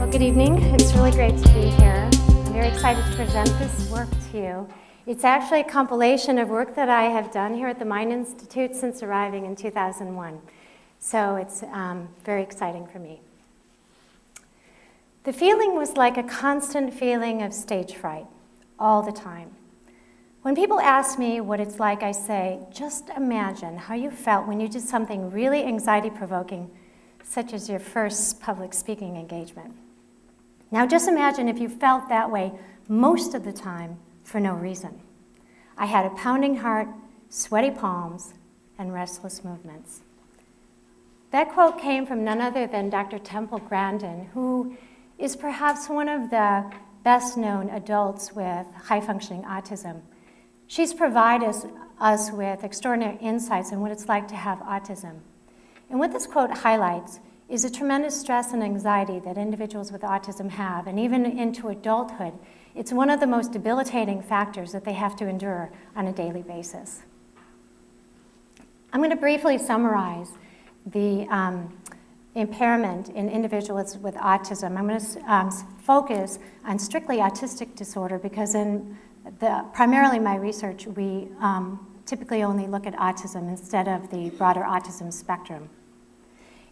Good evening. It's really great to be here. I'm very excited to present this work to you. It's actually a compilation of work that I have done here at the Mind Institute since arriving in 2001. So it's very exciting for me. The feeling was like a constant feeling of stage fright all the time. When people ask me what it's like, I say, just imagine how you felt when you did something really anxiety-provoking, such as your first public speaking engagement. Now just imagine if you felt that way most of the time for no reason. I had a pounding heart, sweaty palms, and restless movements. That quote came from none other than Dr. Temple Grandin, who is perhaps one of the best-known adults with high-functioning autism. She's provided us with extraordinary insights on what it's like to have autism. And what this quote highlights is the tremendous stress and anxiety that individuals with autism have, and even into adulthood, it's one of the most debilitating factors that they have to endure on a daily basis. I'm going to briefly summarize the impairment in individuals with autism. I'm going to focus on strictly autistic disorder because in primarily my research, we typically only look at autism instead of the broader autism spectrum.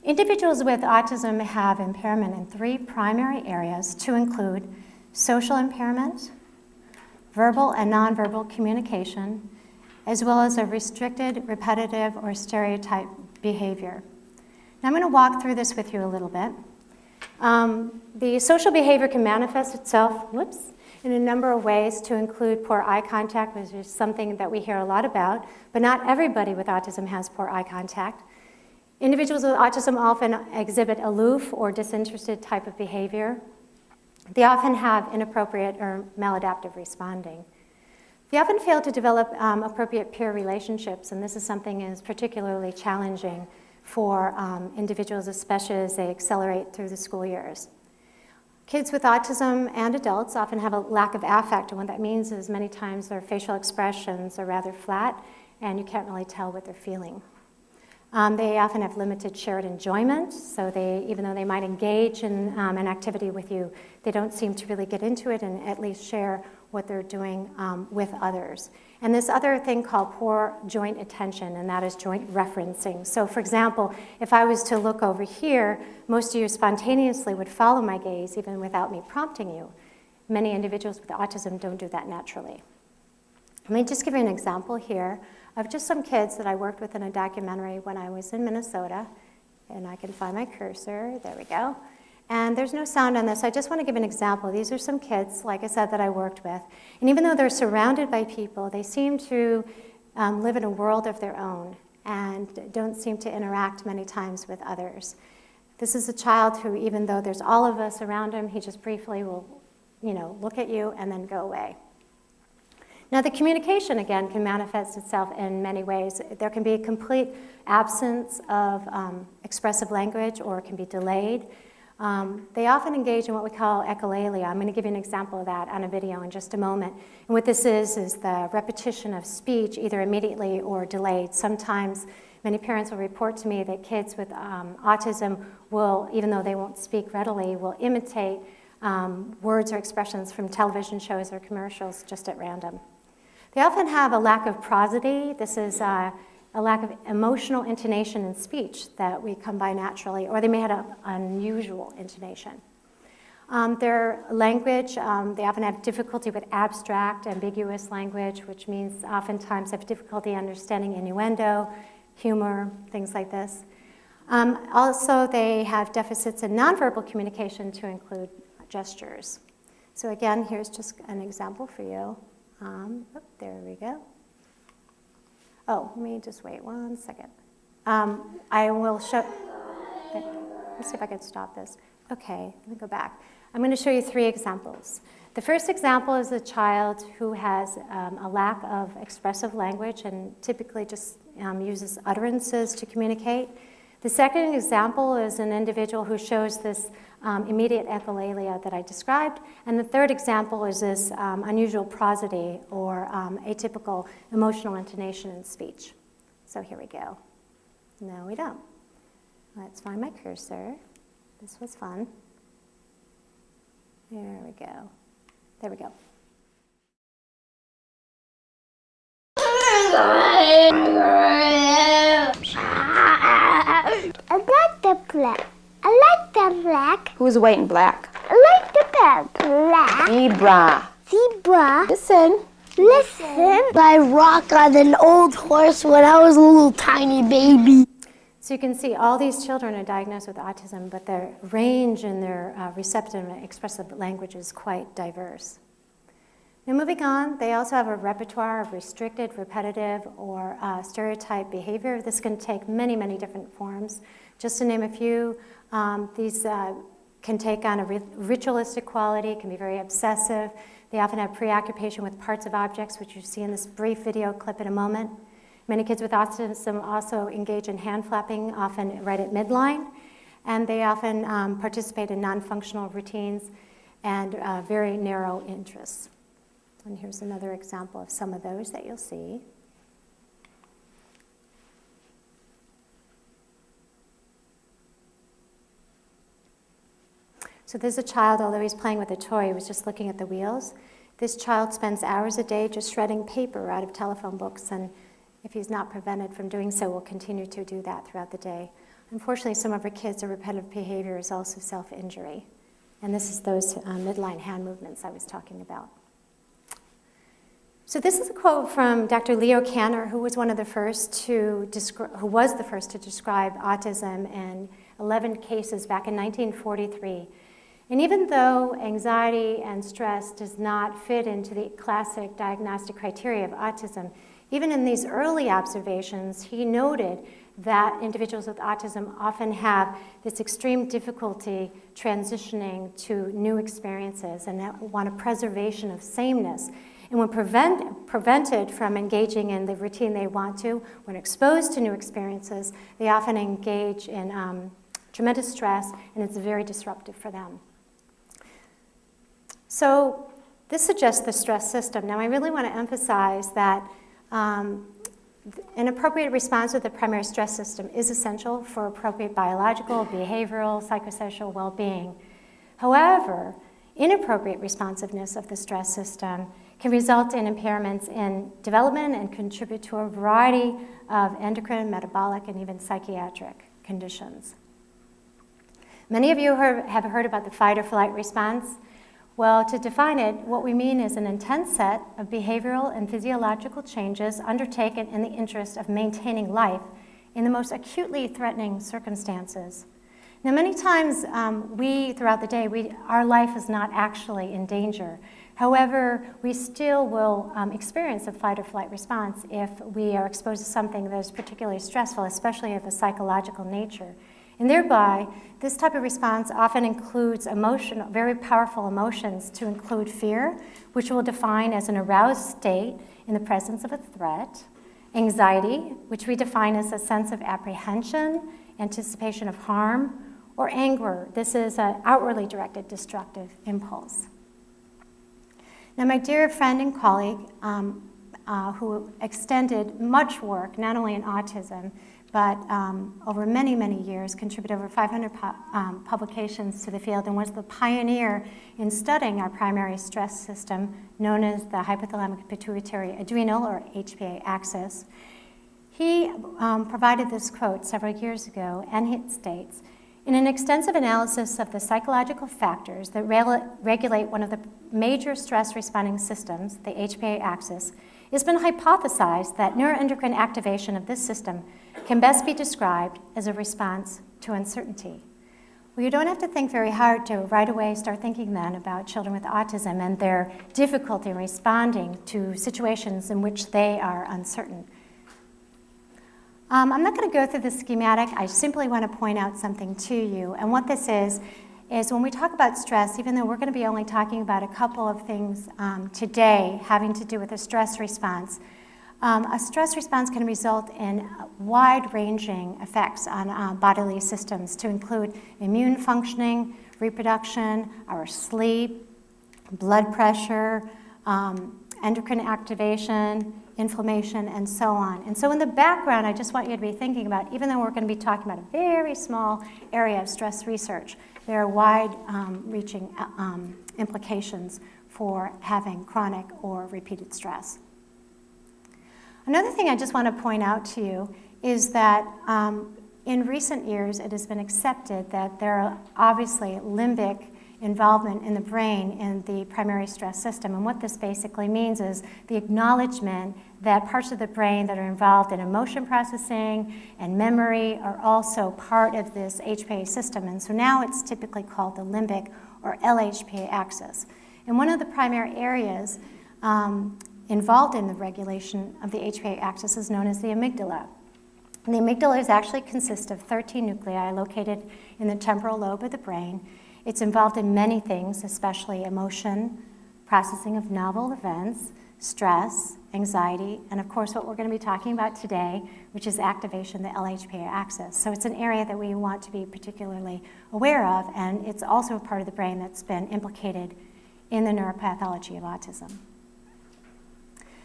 Individuals with autism have impairment in three primary areas to include social impairment, verbal and nonverbal communication, as well as a restricted, repetitive, or stereotype behavior. Now I'm going to walk through this with you a little bit. The social behavior can manifest itself, in a number of ways to include poor eye contact, which is something that we hear a lot about, but not everybody with autism has poor eye contact. Individuals with autism often exhibit aloof or disinterested type of behavior. They often have inappropriate or maladaptive responding. They often fail to develop appropriate peer relationships, and this is something that is particularly challenging for individuals, especially as they accelerate through the school years. Kids with autism and adults often have a lack of affect, and what that means is many times their facial expressions are rather flat, and you can't really tell what they're feeling. They often have limited shared enjoyment, so even though they might engage in an activity with you, they don't seem to really get into it and at least share what they're doing with others. And this other thing called poor joint attention, and that is joint referencing. So for example, if I was to look over here, most of you spontaneously would follow my gaze even without me prompting you. Many individuals with autism don't do that naturally. Let me just give you an example here of just some kids that I worked with in a documentary when I was in Minnesota. And I can find my cursor, there we go. And there's no sound on this, I just want to give an example. These are some kids, like I said, that I worked with. And even though they're surrounded by people, they seem to live in a world of their own and don't seem to interact many times with others. This is a child who, even though there's all of us around him, he just briefly will, look at you and then go away. Now, the communication, again, can manifest itself in many ways. There can be a complete absence of expressive language, or it can be delayed. They often engage in what we call echolalia. I'm going to give you an example of that on a video in just a moment. And what this is the repetition of speech, either immediately or delayed. Sometimes many parents will report to me that kids with autism will, even though they won't speak readily, will imitate words or expressions from television shows or commercials just at random. They often have a lack of prosody. This is a lack of emotional intonation in speech that we come by naturally, or they may have an unusual intonation. Their language, they often have difficulty with abstract, ambiguous language, which means oftentimes have difficulty understanding innuendo, humor, things like this. Also, they have deficits in nonverbal communication to include gestures. So again, here's just an example for you. There we go. Oh, let me just wait 1 second. I will show, let's see if I can stop this. Okay, let me go back. I'm going to show you 3 examples. The first example is a child who has a lack of expressive language and typically just uses utterances to communicate. The second example is an individual who shows this immediate echolalia that I described. And the third example is this unusual prosody or atypical emotional intonation in speech. So here we go. No, we don't. Let's find my cursor. This was fun. There we go. There we go. I like the black. I like the black. Who's white and black? I like the black. Zebra. Zebra. Listen. Listen. I rock on an old horse when I was a little tiny baby. So you can see all these children are diagnosed with autism, but their range in their receptive and expressive language is quite diverse. Now moving on, they also have a repertoire of restricted, repetitive, or stereotype behavior. This can take many, many different forms. Just to name a few, these can take on a ritualistic quality, can be very obsessive. They often have preoccupation with parts of objects, which you see in this brief video clip in a moment. Many kids with autism also engage in hand flapping, often right at midline. And they often participate in non-functional routines and very narrow interests. And here's another example of some of those that you'll see. So there's a child, although he's playing with a toy, he was just looking at the wheels. This child spends hours a day just shredding paper out of telephone books, and if he's not prevented from doing so, will continue to do that throughout the day. Unfortunately, some of our kids' repetitive behavior is also self-injury. And this is those midline hand movements I was talking about. So this is a quote from Dr. Leo Kanner, who was the first to describe autism in 11 cases back in 1943. And even though anxiety and stress does not fit into the classic diagnostic criteria of autism, even in these early observations, he noted that individuals with autism often have this extreme difficulty transitioning to new experiences and want a preservation of sameness. And when prevented from engaging in the routine they want to, when exposed to new experiences, they often engage in tremendous stress, and it's very disruptive for them. So this suggests the stress system. Now, I really want to emphasize that an appropriate response to the primary stress system is essential for appropriate biological, behavioral, psychosocial well-being. However, inappropriate responsiveness of the stress system can result in impairments in development and contribute to a variety of endocrine, metabolic, and even psychiatric conditions. Many of you have heard about the fight or flight response. Well, to define it, what we mean is an intense set of behavioral and physiological changes undertaken in the interest of maintaining life in the most acutely threatening circumstances. Now, many times throughout the day, our life is not actually in danger. However, we still will experience a fight or flight response if we are exposed to something that is particularly stressful, especially of a psychological nature. And thereby, this type of response often includes very powerful emotions, to include fear, which we'll define as an aroused state in the presence of a threat, anxiety, which we define as a sense of apprehension, anticipation of harm, or anger. This is an outwardly directed destructive impulse. Now, my dear friend and colleague, who extended much work, not only in autism, but over many, many years contributed over 500 publications to the field and was the pioneer in studying our primary stress system known as the hypothalamic pituitary adrenal, or HPA axis. He provided this quote several years ago, and it states, "In an extensive analysis of the psychological factors that regulate one of the major stress responding systems, the HPA axis, it has been hypothesized that neuroendocrine activation of this system can best be described as a response to uncertainty." Well, you don't have to think very hard to right away start thinking then about children with autism and their difficulty in responding to situations in which they are uncertain. I'm not going to go through the schematic. I simply want to point out something to you. And what this is when we talk about stress, even though we're going to be only talking about a couple of things today having to do with a stress response can result in wide-ranging effects on bodily systems to include immune functioning, reproduction, our sleep, blood pressure, endocrine activation, inflammation, and so on. And so in the background, I just want you to be thinking about, even though we're going to be talking about a very small area of stress research, there are wide-reaching implications for having chronic or repeated stress. Another thing I just want to point out to you is that in recent years, it has been accepted that there are obviously limbic involvement in the brain in the primary stress system. And what this basically means is the acknowledgement that parts of the brain that are involved in emotion processing and memory are also part of this HPA system. And so now it's typically called the limbic or LHPA axis. And one of the primary areas involved in the regulation of the HPA axis is known as the amygdala. And the amygdala actually consists of 13 nuclei located in the temporal lobe of the brain. It's involved in many things, especially emotion, processing of novel events, stress, anxiety, and of course what we're going to be talking about today, which is activation of the LHPA axis. So it's an area that we want to be particularly aware of, and it's also a part of the brain that's been implicated in the neuropathology of autism.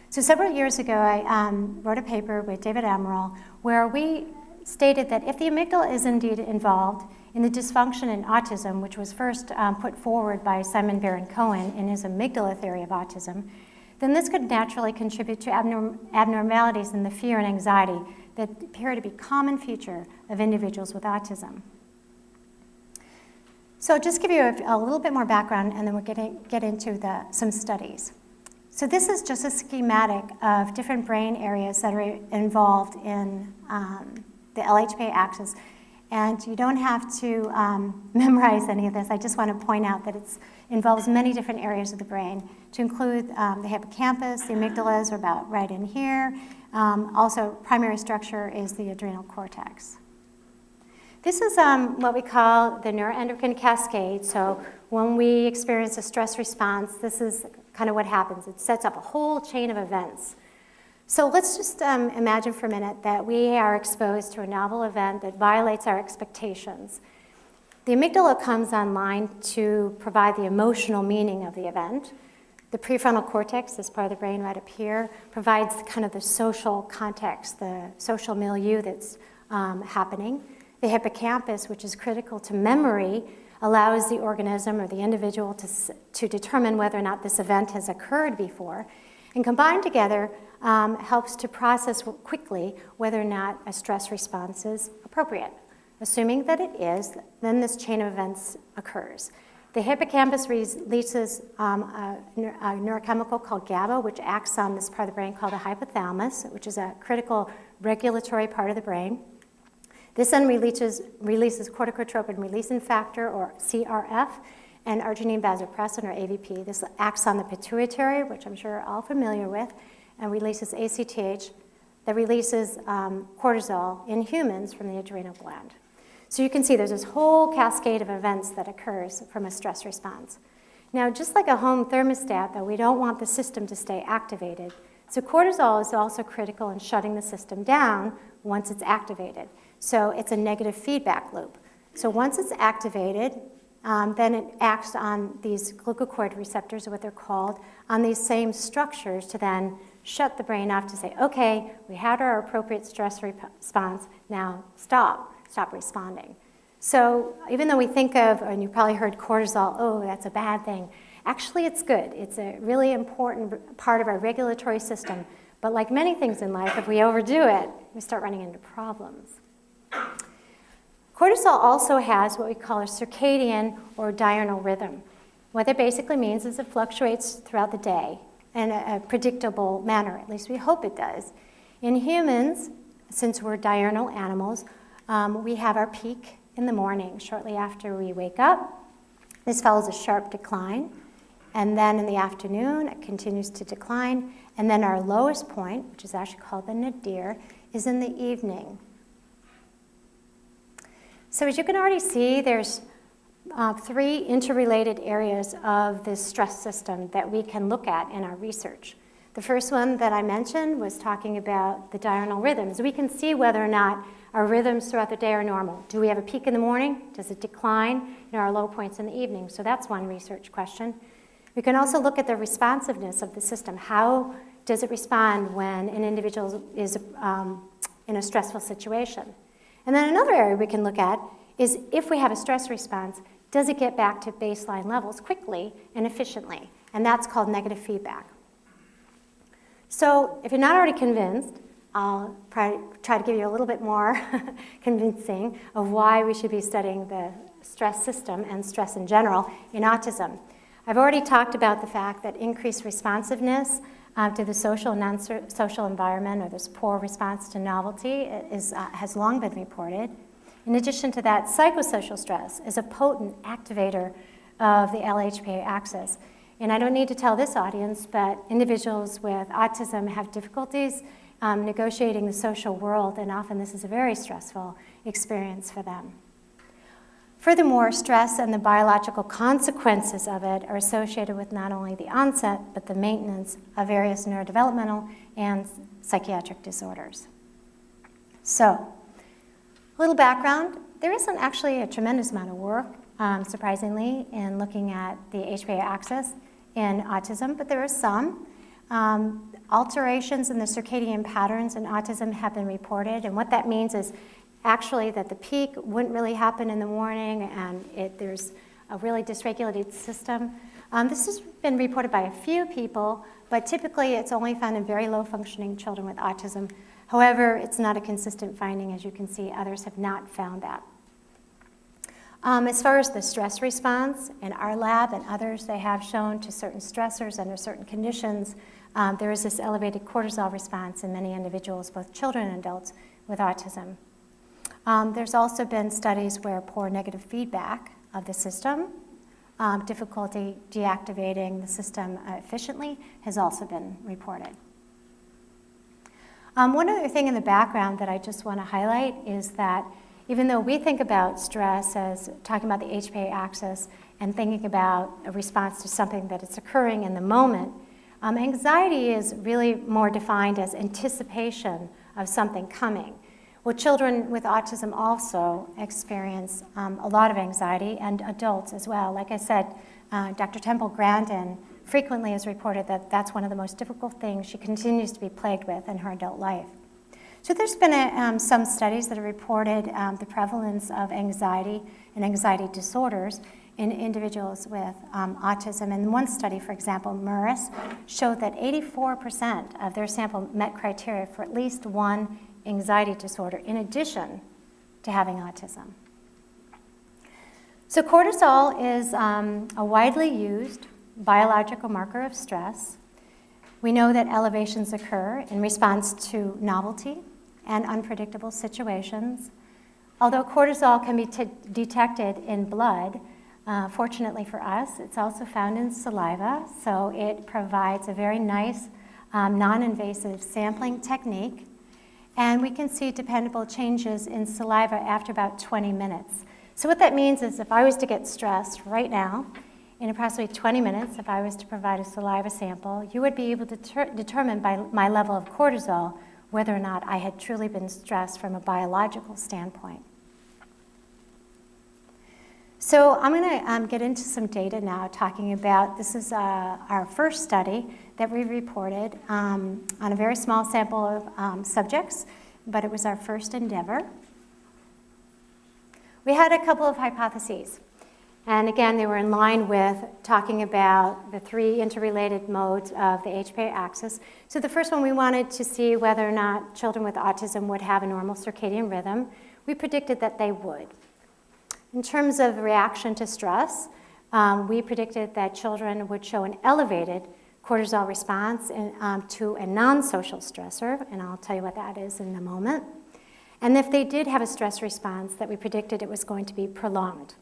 So several years ago, I wrote a paper with David Amaral where we stated that if the amygdala is indeed involved in the dysfunction in autism, which was first put forward by Simon Baron-Cohen in his amygdala theory of autism, then this could naturally contribute to abnormalities in the fear and anxiety that appear to be common feature of individuals with autism. So I'll just give you a little bit more background, and then we'll get into some studies. So this is just a schematic of different brain areas that are involved in the LHPA axis. And you don't have to memorize any of this. I just want to point out that it involves many different areas of the brain, to include the hippocampus. The amygdalas are about right in here. Also, primary structure is the adrenal cortex. This is what we call the neuroendocrine cascade. So when we experience a stress response, this is kind of what happens. It sets up a whole chain of events. So let's just imagine for a minute that we are exposed to a novel event that violates our expectations. The amygdala comes online to provide the emotional meaning of the event. The prefrontal cortex, this part of the brain right up here, provides kind of the social context, the social milieu that's happening. The hippocampus, which is critical to memory, allows the organism or the individual to determine whether or not this event has occurred before. And combined together, helps to process quickly whether or not a stress response is appropriate. Assuming that it is, then this chain of events occurs. The hippocampus releases a neurochemical called GABA, which acts on this part of the brain called the hypothalamus, which is a critical regulatory part of the brain. This then releases corticotropin releasing factor, or CRF, and arginine vasopressin, or AVP. This acts on the pituitary, which I'm sure you're all familiar with, and releases ACTH that releases cortisol in humans from the adrenal gland. So you can see there's this whole cascade of events that occurs from a stress response. Now, just like a home thermostat, though, we don't want the system to stay activated. So cortisol is also critical in shutting the system down once it's activated. So it's a negative feedback loop. So once it's activated, then it acts on these glucocorticoid receptors, or what they're called, on these same structures to then shut the brain off to say, okay, we had our appropriate stress response, now stop responding. So even though we think of, and you probably heard cortisol, oh, that's a bad thing, actually it's good. It's a really important part of our regulatory system. But like many things in life, if we overdo it, we start running into problems. Cortisol also has what we call a circadian or diurnal rhythm. What that basically means is it fluctuates throughout the day in a predictable manner, at least we hope it does. In humans, since we're diurnal animals, we have our peak in the morning, shortly after we wake up. This follows a sharp decline, and then in the afternoon, it continues to decline, and then our lowest point, which is actually called the nadir, is in the evening. So as you can already see, there's 3 interrelated areas of this stress system that we can look at in our research. The first one that I mentioned was talking about the diurnal rhythms. We can see whether or not our rhythms throughout the day are normal. Do we have a peak in the morning? Does it decline? Our low points in the evening. So that's one research question. We can also look at the responsiveness of the system. How does it respond when an individual is in a stressful situation? And then another area we can look at is if we have a stress response, does it get back to baseline levels quickly and efficiently? And that's called negative feedback. So if you're not already convinced, I'll try to give you a little bit more convincing of why we should be studying the stress system and stress in general in autism. I've already talked about the fact that increased responsiveness to the social and non-social environment, or this poor response to novelty, has long been reported. In addition to that, psychosocial stress is a potent activator of the LHPA axis. And I don't need to tell this audience, but individuals with autism have difficulties negotiating the social world, and often this is a very stressful experience for them. Furthermore, stress and the biological consequences of it are associated with not only the onset, but the maintenance of various neurodevelopmental and psychiatric disorders. So, a little background. There isn't actually a tremendous amount of work, surprisingly, in looking at the HPA axis in autism, but there are some. Alterations in the circadian patterns in autism have been reported, and what that means is actually that the peak wouldn't really happen in the morning, and there's a really dysregulated system. This has been reported by a few people, but typically it's only found in very low-functioning children with autism. However, it's not a consistent finding. As you can see, others have not found that. As far as the stress response, in our lab and others, they have shown to certain stressors under certain conditions, there is this elevated cortisol response in many individuals, both children and adults, with autism. There's also been studies where poor negative feedback of the system, difficulty deactivating the system efficiently, has also been reported. One other thing in the background that I just want to highlight is that even though we think about stress as talking about the HPA axis and thinking about a response to something that is occurring in the moment, anxiety is really more defined as anticipation of something coming. Well, children with autism also experience a lot of anxiety, and adults as well. Like I said, Dr. Temple Grandin frequently has reported that that's one of the most difficult things she continues to be plagued with in her adult life. So there's been some studies that have reported the prevalence of anxiety and anxiety disorders in individuals with autism. And one study, for example, MERS, showed that 84% of their sample met criteria for at least one anxiety disorder in addition to having autism. So cortisol is a widely used biological marker of stress. We know that elevations occur in response to novelty and unpredictable situations. Although cortisol can be detected in blood, fortunately for us, it's also found in saliva, so it provides a very nice non-invasive sampling technique. And we can see dependable changes in saliva after about 20 minutes. So what that means is if I was to get stressed right now, in approximately 20 minutes, if I was to provide a saliva sample, you would be able to determine by my level of cortisol whether or not I had truly been stressed from a biological standpoint. So I'm going to get into some data now talking about, this is our first study that we reported on a very small sample of subjects, but it was our first endeavor. We had a couple of hypotheses. And again, they were in line with talking about the three interrelated modes of the HPA axis. So the first one, we wanted to see whether or not children with autism would have a normal circadian rhythm. We predicted that they would. In terms of reaction to stress, we predicted that children would show an elevated cortisol response to a non-social stressor, and I'll tell you what that is in a moment. And if they did have a stress response, that we predicted it was going to be prolonged.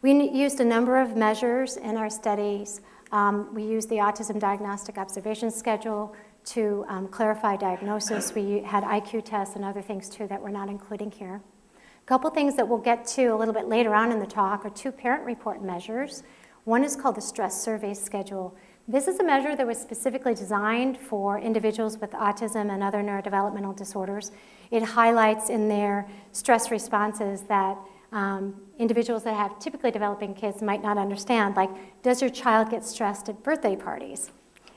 We used a number of measures in our studies. We used the Autism Diagnostic Observation Schedule to clarify diagnosis. We had IQ tests and other things too that we're not including here. A couple things that we'll get to a little bit later on in the talk are two parent report measures. One is called the Stress Survey Schedule. This is a measure that was specifically designed for individuals with autism and other neurodevelopmental disorders. It highlights in their stress responses that individuals that have typically developing kids might not understand, like, does your child get stressed at birthday parties?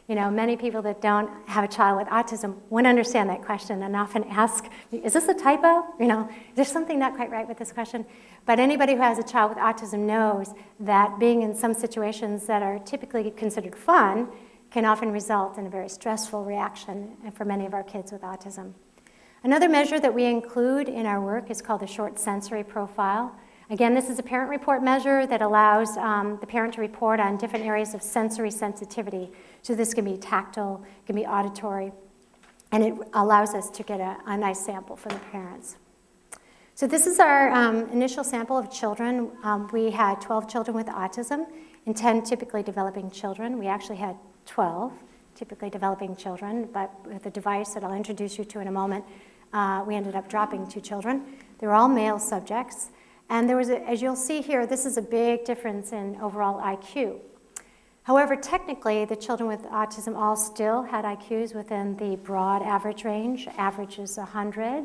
You know, many people that don't have a child with autism wouldn't understand that question and often ask, is this a typo? You know, there's something not quite right with this question. But anybody who has a child with autism knows that being in some situations that are typically considered fun can often result in a very stressful reaction for many of our kids with autism. Another measure that we include in our work is called the short sensory profile. Again, this is a parent report measure that allows the parent to report on different areas of sensory sensitivity. So this can be tactile, can be auditory, and it allows us to get a nice sample from the parents. So this is our initial sample of children. We had 12 children with autism and 10 typically developing children. We actually had 12 typically developing children, but with a device that I'll introduce you to in a moment, we ended up dropping 2 children. They were all male subjects. And there was, as you'll see here, this is a big difference in overall IQ. However, technically, the children with autism all still had IQs within the broad average range. Average is 100.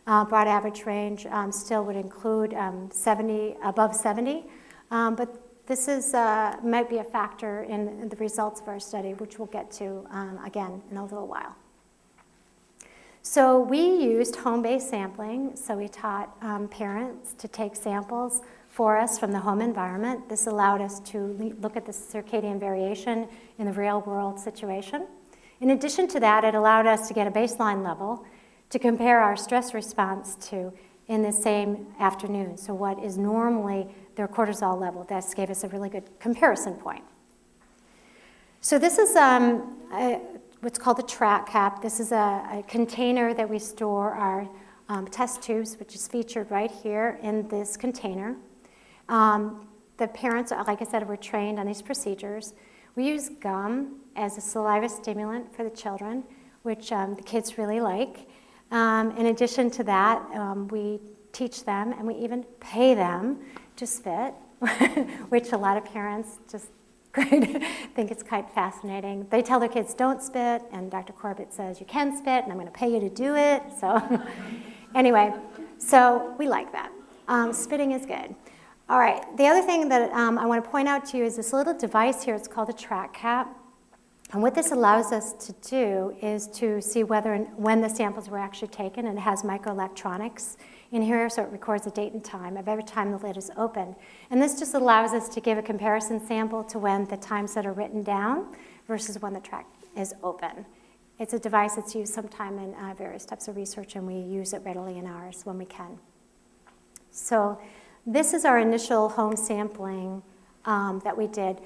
Broad average range still would include 70, above 70. But this is, might be a factor in the results of our study, which we'll get to again in a little while. So we used home-based sampling. So we taught parents to take samples for us from the home environment. This allowed us to look at the circadian variation in the real-world situation. In addition to that, it allowed us to get a baseline level to compare our stress response to in the same afternoon. So what is normally their cortisol level. That gave us a really good comparison point. So this is what's called a track cap. This is a container that we store our test tubes, which is featured right here in this container. The parents, like I said, were trained on these procedures. We use gum as a saliva stimulant for the children, which the kids really like. In addition to that, we teach them and we even pay them to spit, which a lot of parents just think it's quite fascinating. They tell their kids don't spit, and Dr. Corbett says you can spit, and I'm going to pay you to do it. So anyway, so we like that. Spitting is good. All right, the other thing that I want to point out to you is this little device here. It's called a track cap. And what this allows us to do is to see whether and when the samples were actually taken, and it has microelectronics in here, so it records the date and time of every time the lid is open. And this just allows us to give a comparison sample to when the times that are written down versus when the track is open. It's a device that's used sometime in various types of research, and we use it readily in ours when we can. So this is our initial home sampling that we did.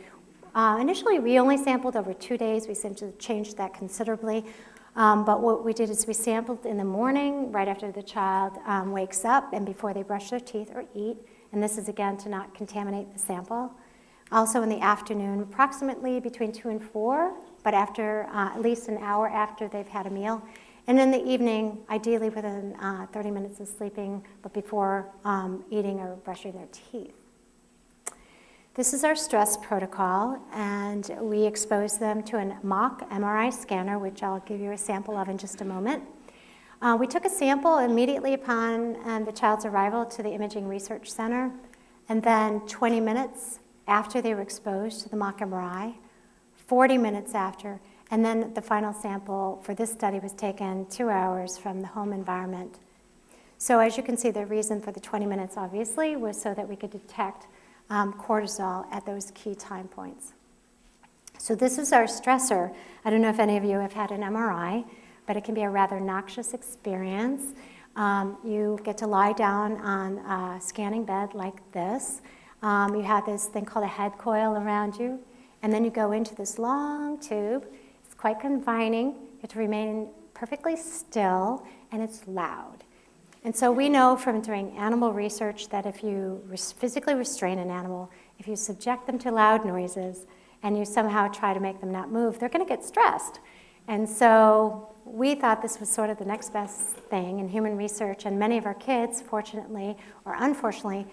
Initially, we only sampled over 2 days. We seem to change that considerably. But what we did is we sampled in the morning, right after the child wakes up and before they brush their teeth or eat. And this is, again, to not contaminate the sample. Also in the afternoon, approximately between 2 and 4, but after at least an hour after they've had a meal. And in the evening, ideally within 30 minutes of sleeping, but before eating or brushing their teeth. This is our stress protocol, and we expose them to a mock MRI scanner, which I'll give you a sample of in just a moment. We took a sample immediately upon the child's arrival to the Imaging Research Center. and then 20 minutes after they were exposed to the mock MRI, 40 minutes after, and then the final sample for this study was taken 2 hours from the home environment. So as you can see, the reason for the 20 minutes, obviously, was so that we could detect cortisol at those key time points. So this is our stressor. I don't know if any of you have had an MRI, but it can be a rather noxious experience. You get to lie down on a scanning bed like this. You have this thing called a head coil around you, and then you go into this long tube. It's quite confining. You have to remain perfectly still, and it's loud. And so we know from doing animal research that if you physically restrain an animal, if you subject them to loud noises, and you somehow try to make them not move, they're going to get stressed. And so we thought this was sort of the next best thing in human research, and many of our kids, fortunately or unfortunately,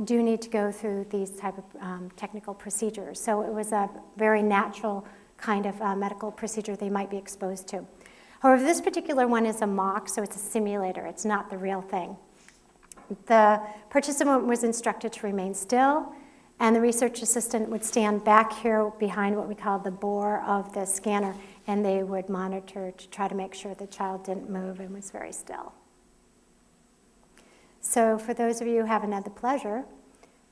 do need to go through these type of technical procedures. So it was a very natural kind of medical procedure they might be exposed to. However, this particular one is a mock, so it's a simulator. It's not the real thing. The participant was instructed to remain still, and the research assistant would stand back here behind what we call the bore of the scanner, and they would monitor to try to make sure the child didn't move and was very still. So for those of you who haven't had the pleasure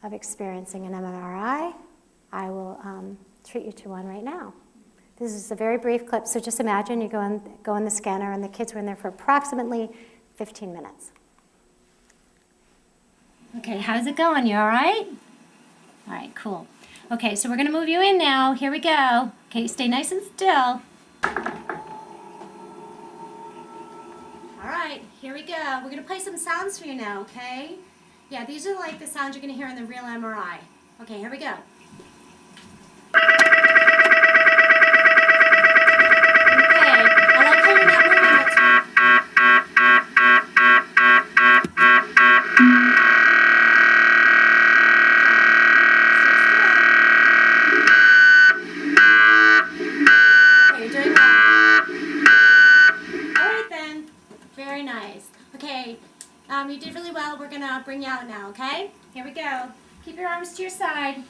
of experiencing an MRI, I will treat you to one right now. This is a very brief clip, so just imagine you go in the scanner, and the kids were in there for approximately 15 minutes. Okay, how's it going? You all right? All right, cool. Okay, so we're going to move you in now. Here we go. Okay, stay nice and still. All right, here we go. We're going to play some sounds for you now, okay? Yeah, these are like the sounds you're going to hear in the real MRI. Okay, here we go. You did really well. We're going to bring you out now, okay? Here we go. Keep your arms to your side.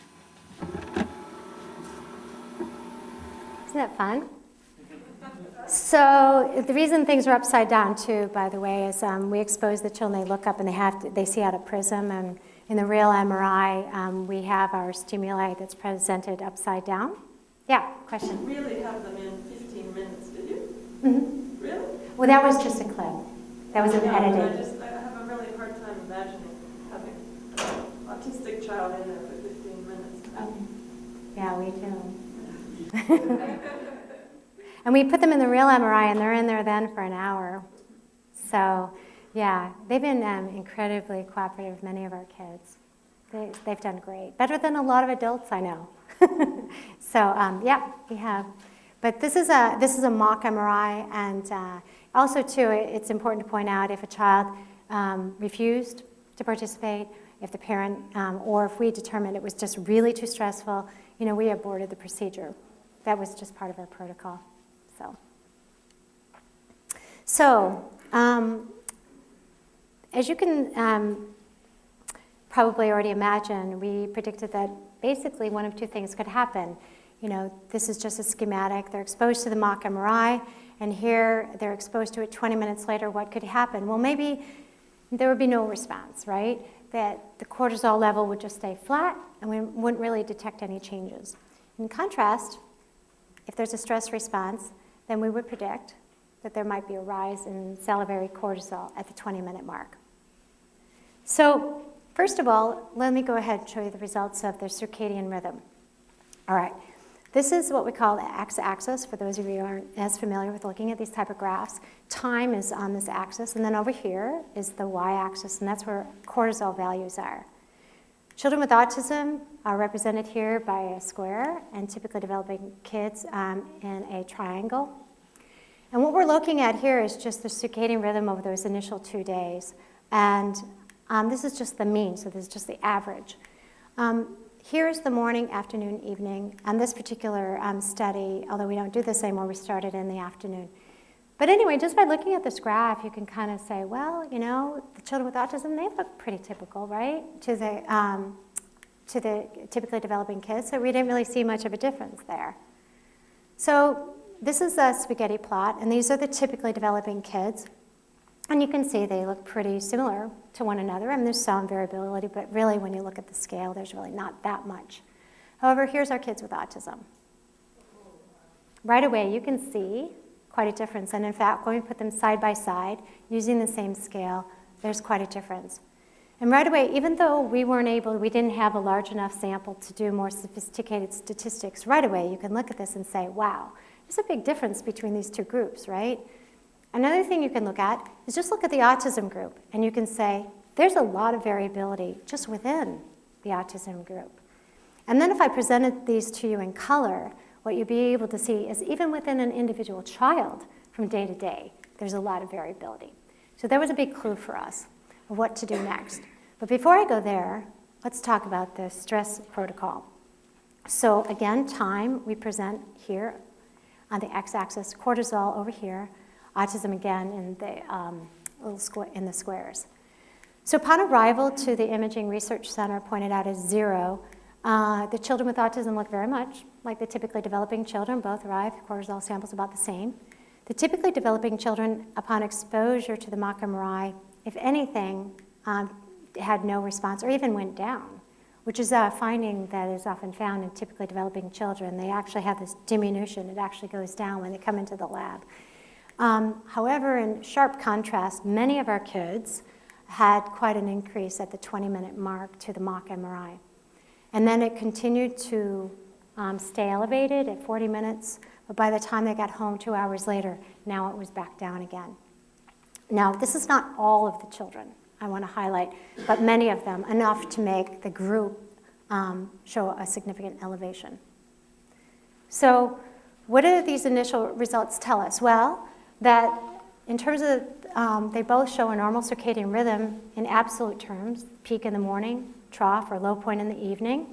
Isn't that fun? So the reason things are upside down, too, by the way, is we expose the children. They look up and they see out a prism. And in the real MRI, we have our stimuli that's presented upside down. Yeah, question? You really have them in 15 minutes, did you? Mm-hmm. Really? Well, that was just a clip. That was edited. I have a really hard time imagining having an autistic child in there for 15 minutes. Yeah, we do. And we put them in the real MRI, and they're in there then for an hour. So, yeah, they've been incredibly cooperative, many of our kids. They've done great. Better than a lot of adults I know. So, yeah, we have. But this is a mock MRI, and also, too, it's important to point out if a child refused to participate, if the parent, or if we determined it was just really too stressful, we aborted the procedure. That was just part of our protocol. So as you can probably already imagine, we predicted that basically one of two things could happen. This is just a schematic. They're exposed to the mock MRI, and here they're exposed to it 20 minutes later. What could happen? Well, maybe there would be no response, right? That the cortisol level would just stay flat, and we wouldn't really detect any changes. In contrast, if there's a stress response, then we would predict that there might be a rise in salivary cortisol at the 20-minute mark. So, first of all, let me go ahead and show you the results of the circadian rhythm. All right. This is what we call the x-axis, for those of you who aren't as familiar with looking at these type of graphs. Time is on this axis, and then over here is the y-axis, and that's where cortisol values are. Children with autism are represented here by a square, and typically developing kids in a triangle. And what we're looking at here is just the circadian rhythm over those initial 2 days. And this is just the mean, so this is just the average. Here's the morning, afternoon, evening. On this particular study, although we don't do this anymore, we started in the afternoon. But anyway, just by looking at this graph, you can kind of say, well, you know, the children with autism, they look pretty typical, right, to the typically developing kids. So we didn't really see much of a difference there. So this is a spaghetti plot, and these are the typically developing kids. And you can see they look pretty similar to one another. I mean, there's some variability, but really when you look at the scale, there's really not that much. However, here's our kids with autism. Right away, you can see quite a difference. And in fact, when we put them side by side, using the same scale, there's quite a difference. And right away, even though we didn't have a large enough sample to do more sophisticated statistics, right away, you can look at this and say, wow, there's a big difference between these two groups, right? Another thing you can look at is just look at the autism group, and you can say, there's a lot of variability just within the autism group. And then if I presented these to you in color, what you'd be able to see is even within an individual child from day to day, there's a lot of variability. So that was a big clue for us of what to do next. But before I go there, let's talk about the stress protocol. So again, time we present here on the x-axis, cortisol over here, autism again in the squares. So upon arrival to the Imaging Research Center, pointed out as 0, the children with autism look very much like the typically developing children. Both arrive, cortisol samples about the same. The typically developing children, upon exposure to the mock MRI, if anything, had no response or even went down, which is a finding that is often found in typically developing children. They actually have this diminution. It actually goes down when they come into the lab. However, in sharp contrast, many of our kids had quite an increase at the 20-minute mark to the mock MRI. And then it continued to stay elevated at 40 minutes, but by the time they got home 2 hours later, now it was back down again. Now, this is not all of the children I want to highlight, but many of them, enough to make the group show a significant elevation. So what do these initial results tell us? Well, that in terms of, they both show a normal circadian rhythm in absolute terms, peak in the morning, trough or low point in the evening.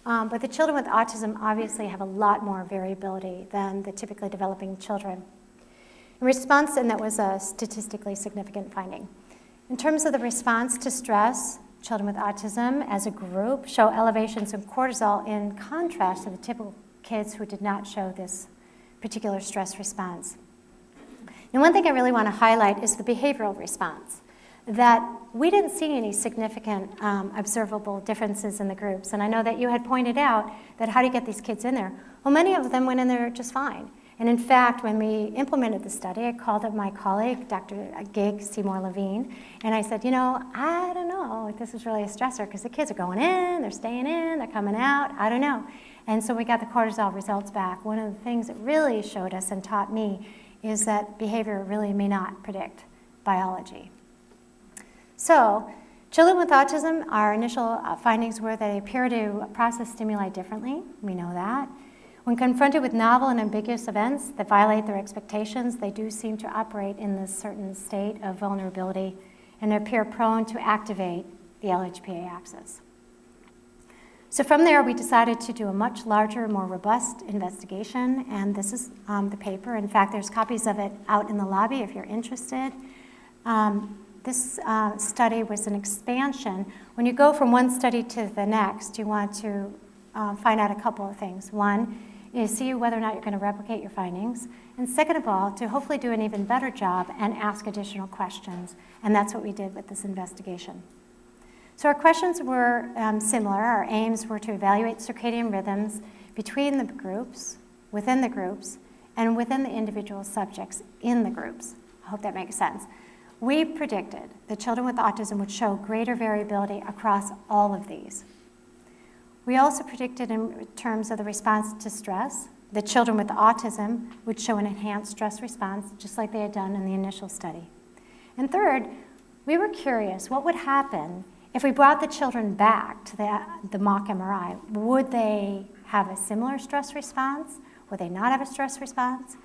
But the children with autism obviously have a lot more variability than the typically developing children. In response, and that was a statistically significant finding. In terms of the response to stress, children with autism as a group show elevations in cortisol in contrast to the typical kids who did not show this particular stress response. And one thing I really want to highlight is the behavioral response, that we didn't see any significant observable differences in the groups. And I know that you had pointed out that how do you get these kids in there? Well, many of them went in there just fine. And in fact, when we implemented the study, I called up my colleague, Dr. Gig Seymour Levine, and I said, you know, I don't know if this is really a stressor because the kids are going in, they're staying in, they're coming out, I don't know. And so we got the cortisol results back. One of the things it really showed us and taught me is that behavior really may not predict biology. So, children with autism, our initial findings were that they appear to process stimuli differently. We know that. When confronted with novel and ambiguous events that violate their expectations, they do seem to operate in this certain state of vulnerability and appear prone to activate the LHPA axis. So from there, we decided to do a much larger, more robust investigation, and this is the paper. In fact, there's copies of it out in the lobby if you're interested. This study was an expansion. When you go from one study to the next, you want to find out a couple of things. One is see whether or not you're going to replicate your findings. And second of all, to hopefully do an even better job and ask additional questions. And that's what we did with this investigation. So our questions were similar. Our aims were to evaluate circadian rhythms between the groups, within the groups, and within the individual subjects in the groups. I hope that makes sense. We predicted that children with autism would show greater variability across all of these. We also predicted in terms of the response to stress that children with autism would show an enhanced stress response, just like they had done in the initial study. And third, we were curious what would happen if we brought the children back to the mock MRI. Would they have a similar stress response? Would they not have a stress response?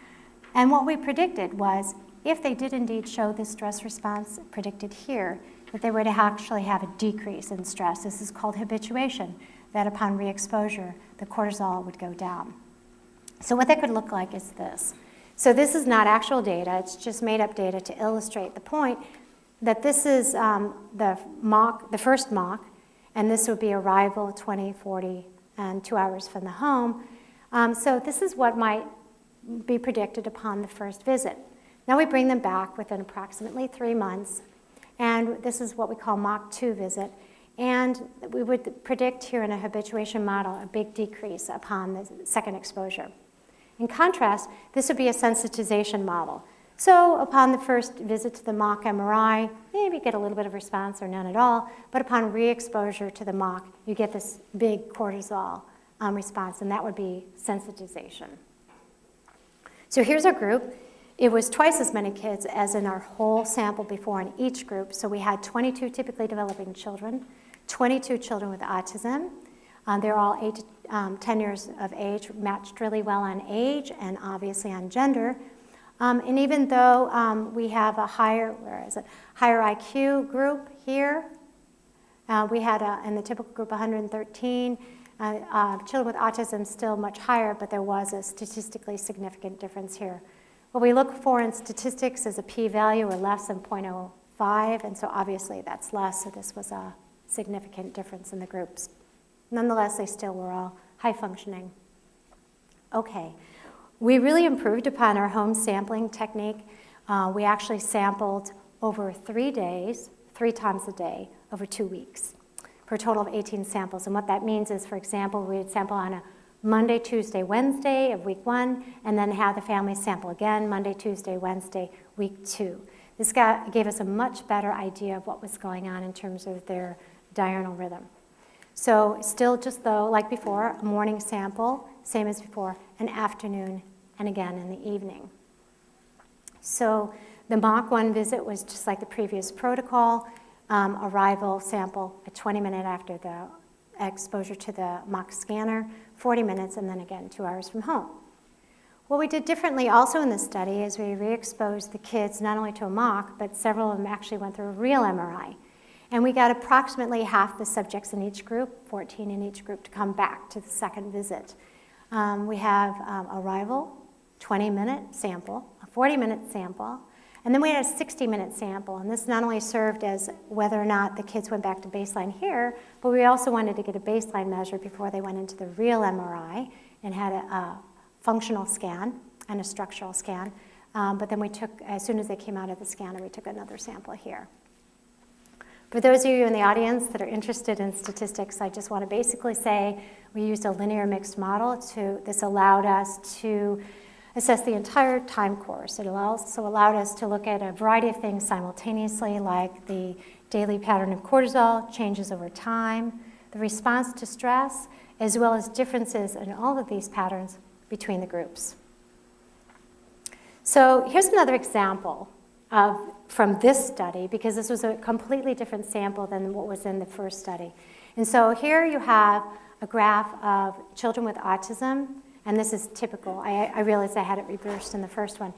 And what we predicted was if they did indeed show this stress response predicted here, that they would actually have a decrease in stress. This is called habituation, that upon re-exposure, the cortisol would go down. So what that could look like is this. So this is not actual data, it's just made up data to illustrate the point that this is the first mock, and this would be arrival 20, 40, and 2 hours from the home. So this is what might be predicted upon the first visit. Now we bring them back within approximately 3 months, and this is what we call mock 2 visit. And we would predict here in a habituation model a big decrease upon the second exposure. In contrast, this would be a sensitization model. So upon the first visit to the mock MRI, maybe you get a little bit of response or none at all, but upon re-exposure to the mock, you get this big cortisol response, and that would be sensitization. So here's our group. It was twice as many kids as in our whole sample before in each group. So we had 22 typically developing children, 22 children with autism. They're all 8 to 10 years of age, matched really well on age and obviously on gender. And even though we have a higher IQ group here, we had in the typical group 113. Children with autism still much higher, but there was a statistically significant difference here. What we look for in statistics is a p-value or less than 0.05, and so obviously that's less, so this was a significant difference in the groups. Nonetheless, they still were all high functioning. Okay, we really improved upon our home sampling technique. We actually sampled over 3 days, 3 times a day, over 2 weeks, for a total of 18 samples. And what that means is, for example, we would sample on a Monday, Tuesday, Wednesday of week 1, and then have the family sample again Monday, Tuesday, Wednesday, week 2. This gave us a much better idea of what was going on in terms of their diurnal rhythm. So still just though, like before, a morning sample, same as before, an afternoon, and again in the evening. So the mock 1 visit was just like the previous protocol, arrival sample at 20 minutes after the exposure to the mock scanner, 40 minutes, and then again 2 hours from home. What we did differently also in this study is we re-exposed the kids not only to a mock, but several of them actually went through a real MRI. And we got approximately half the subjects in each group, 14 in each group, to come back to the second visit. We have arrival, 20-minute sample, a 40-minute sample, and then we had a 60-minute sample. And this not only served as whether or not the kids went back to baseline here, but we also wanted to get a baseline measure before they went into the real MRI and had a functional scan and a structural scan. But then we took, as soon as they came out of the scanner, we took another sample here. For those of you in the audience that are interested in statistics, I just want to basically say we used a linear mixed model. This allowed us to assess the entire time course. It also allowed us to look at a variety of things simultaneously, like the daily pattern of cortisol, changes over time, the response to stress, as well as differences in all of these patterns between the groups. So here's another example from this study, because this was a completely different sample than what was in the first study. And so here you have a graph of children with autism, and this is typical. I realized I had it reversed in the first one.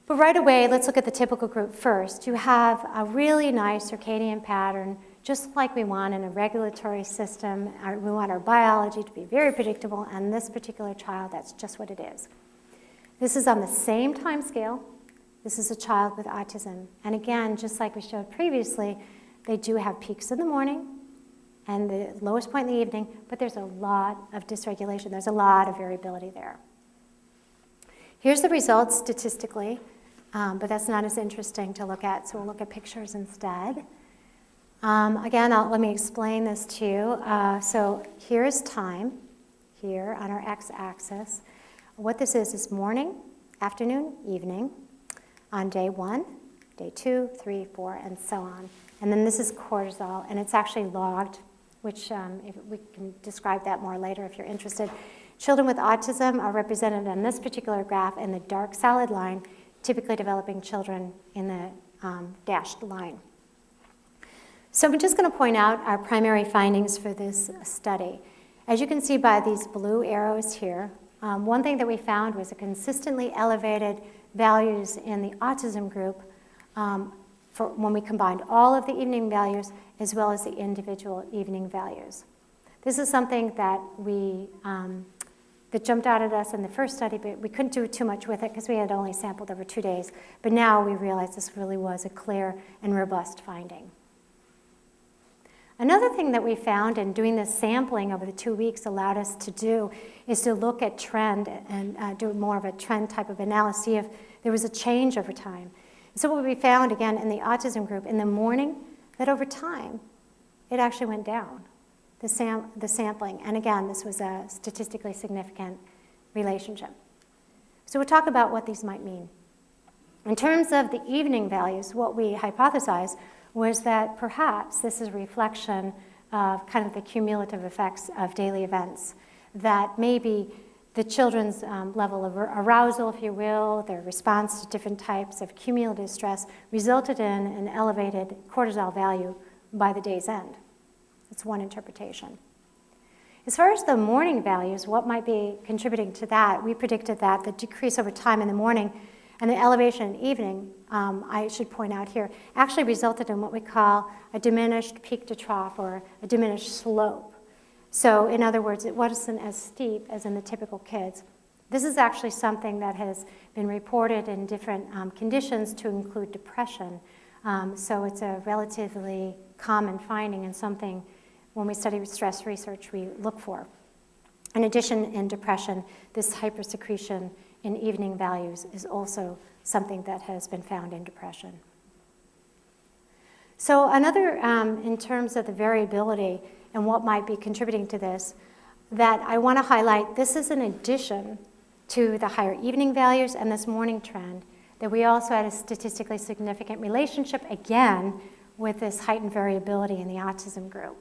But right away, let's look at the typical group first. You have a really nice circadian pattern, just like we want in a regulatory system. We want our biology to be very predictable, and this particular child, that's just what it is. This is on the same time scale. This is a child with autism. And again, just like we showed previously, they do have peaks in the morning and the lowest point in the evening, but there's a lot of dysregulation. There's a lot of variability there. Here's the results statistically, but that's not as interesting to look at, so we'll look at pictures instead. Again, let me explain this to you. So here is time, here on our x-axis. What this is morning, afternoon, evening, on day 1, day 2, 3, 4, and so on. And then this is cortisol, and it's actually logged, which if we can describe that more later if you're interested. Children with autism are represented on this particular graph in the dark solid line, typically developing children in the dashed line. So I'm just going to point out our primary findings for this study. As you can see by these blue arrows here, one thing that we found was a consistently elevated values in the autism group for when we combined all of the evening values as well as the individual evening values. This is something that that jumped out at us in the first study, but we couldn't do too much with it because we had only sampled over 2 days. But now we realize this really was a clear and robust finding. Another thing that we found in doing this sampling over the 2 weeks allowed us to do is to look at trend and do more of a trend type of analysis, see if there was a change over time. So what we found, again, in the autism group, in the morning, that over time, it actually went down, the sampling. And again, this was a statistically significant relationship. So we'll talk about what these might mean. In terms of the evening values, what we hypothesized was that perhaps this is a reflection of kind of the cumulative effects of daily events, that maybe the children's level of arousal, if you will, their response to different types of cumulative stress resulted in an elevated cortisol value by the day's end. That's one interpretation. As far as the morning values, what might be contributing to that, we predicted that the decrease over time in the morning and the elevation in the evening, I should point out here, actually resulted in what we call a diminished peak to trough or a diminished slope. So in other words, it wasn't as steep as in the typical kids. This is actually something that has been reported in different conditions to include depression. So it's a relatively common finding and something when we study stress research we look for. In addition, in depression, this hypersecretion in evening values is also something that has been found in depression. So another, in terms of the variability and what might be contributing to this, that I want to highlight, this is in addition to the higher evening values and this morning trend, that we also had a statistically significant relationship, again, with this heightened variability in the autism group.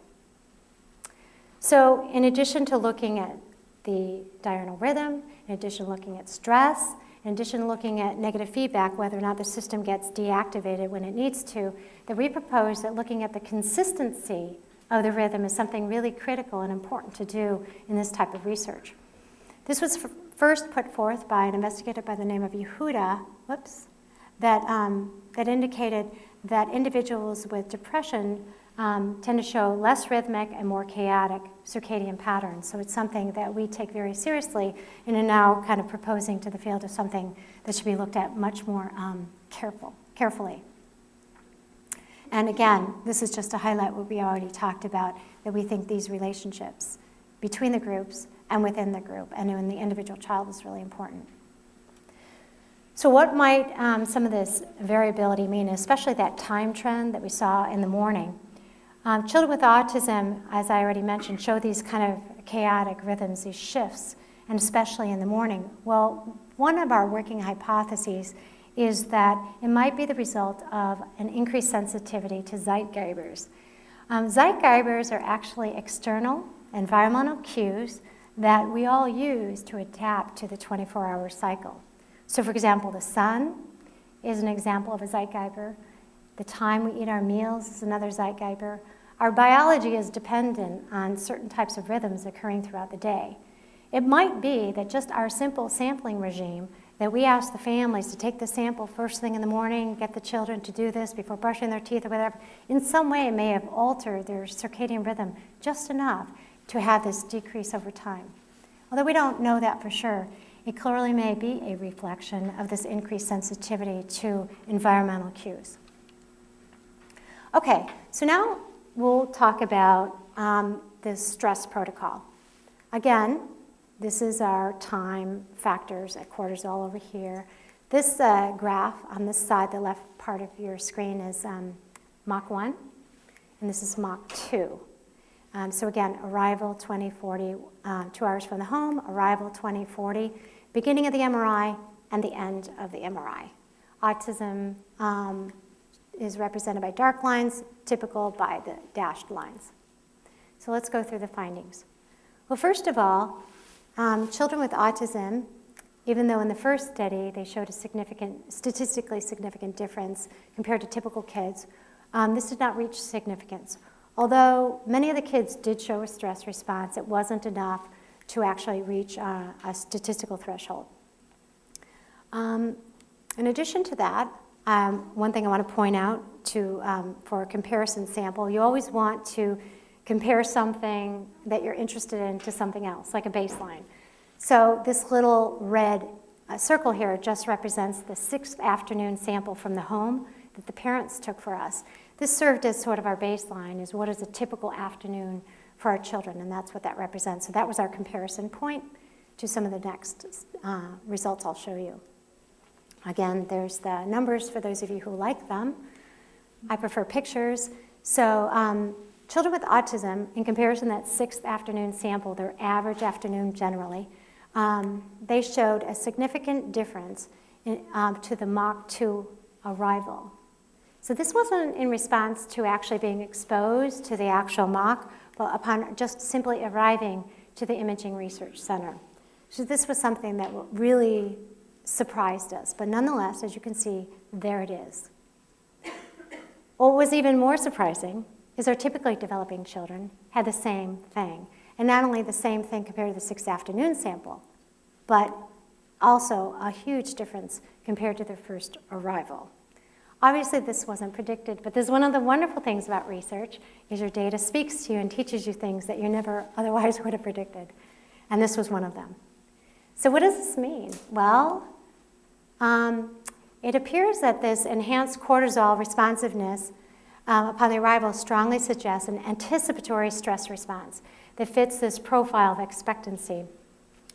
So in addition to looking at the diurnal rhythm, in addition to looking at stress, in addition to looking at negative feedback, whether or not the system gets deactivated when it needs to, that we propose that looking at the consistency of the rhythm is something really critical and important to do in this type of research. This was first put forth by an investigator by the name of Yehuda, that indicated that individuals with depression tend to show less rhythmic and more chaotic circadian patterns. So it's something that we take very seriously and are now kind of proposing to the field as something that should be looked at much more carefully. And again, this is just to highlight what we already talked about, that we think these relationships between the groups and within the group and in the individual child is really important. So what might some of this variability mean, especially that time trend that we saw in the morning? Children with autism, as I already mentioned, show these kind of chaotic rhythms, these shifts, and especially in the morning. Well, one of our working hypotheses is that it might be the result of an increased sensitivity to Zeitgebers. Zeitgebers are actually external environmental cues that we all use to adapt to the 24-hour cycle. So for example, the sun is an example of a Zeitgeber. The time we eat our meals is another Zeitgeber. Our biology is dependent on certain types of rhythms occurring throughout the day. It might be that just our simple sampling regime, that we ask the families to take the sample first thing in the morning, get the children to do this before brushing their teeth or whatever, in some way may have altered their circadian rhythm just enough to have this decrease over time. Although we don't know that for sure, it clearly may be a reflection of this increased sensitivity to environmental cues. Okay, so now we'll talk about this stress protocol. Again, this is our time factors at cortisol over here. This graph on this side, the left part of your screen, is Mach 1, and this is Mach 2. So again, arrival 2040, 2 hours from the home, arrival 2040, beginning of the MRI and the end of the MRI. Autism is represented by dark lines, typical by the dashed lines. So let's go through the findings. Well, first of all, children with autism, even though in the first study they showed a statistically significant difference compared to typical kids, this did not reach significance. Although many of the kids did show a stress response, it wasn't enough to actually reach a statistical threshold. In addition to that, one thing I want to point out for a comparison sample, you always want to compare something that you're interested in to something else, like a baseline. So this little red circle here just represents the 6th afternoon sample from the home that the parents took for us. This served as sort of our baseline, is what is a typical afternoon for our children, and that's what that represents. So that was our comparison point to some of the next results I'll show you. Again, there's the numbers for those of you who like them. I prefer pictures. So children with autism, in comparison to that 6th afternoon sample, their average afternoon generally, they showed a significant difference to the Mach 2 arrival. So this wasn't in response to actually being exposed to the actual Mach, but upon just simply arriving to the Imaging Research Center. So this was something that really surprised us, but nonetheless, as you can see, there it is. What was even more surprising is our typically developing children had the same thing. And not only the same thing compared to the 6th afternoon sample, but also a huge difference compared to their first arrival. Obviously, this wasn't predicted, but this is one of the wonderful things about research, is your data speaks to you and teaches you things that you never otherwise would have predicted. And this was one of them. So what does this mean? Well, it appears that this enhanced cortisol responsiveness upon the arrival strongly suggests an anticipatory stress response that fits this profile of expectancy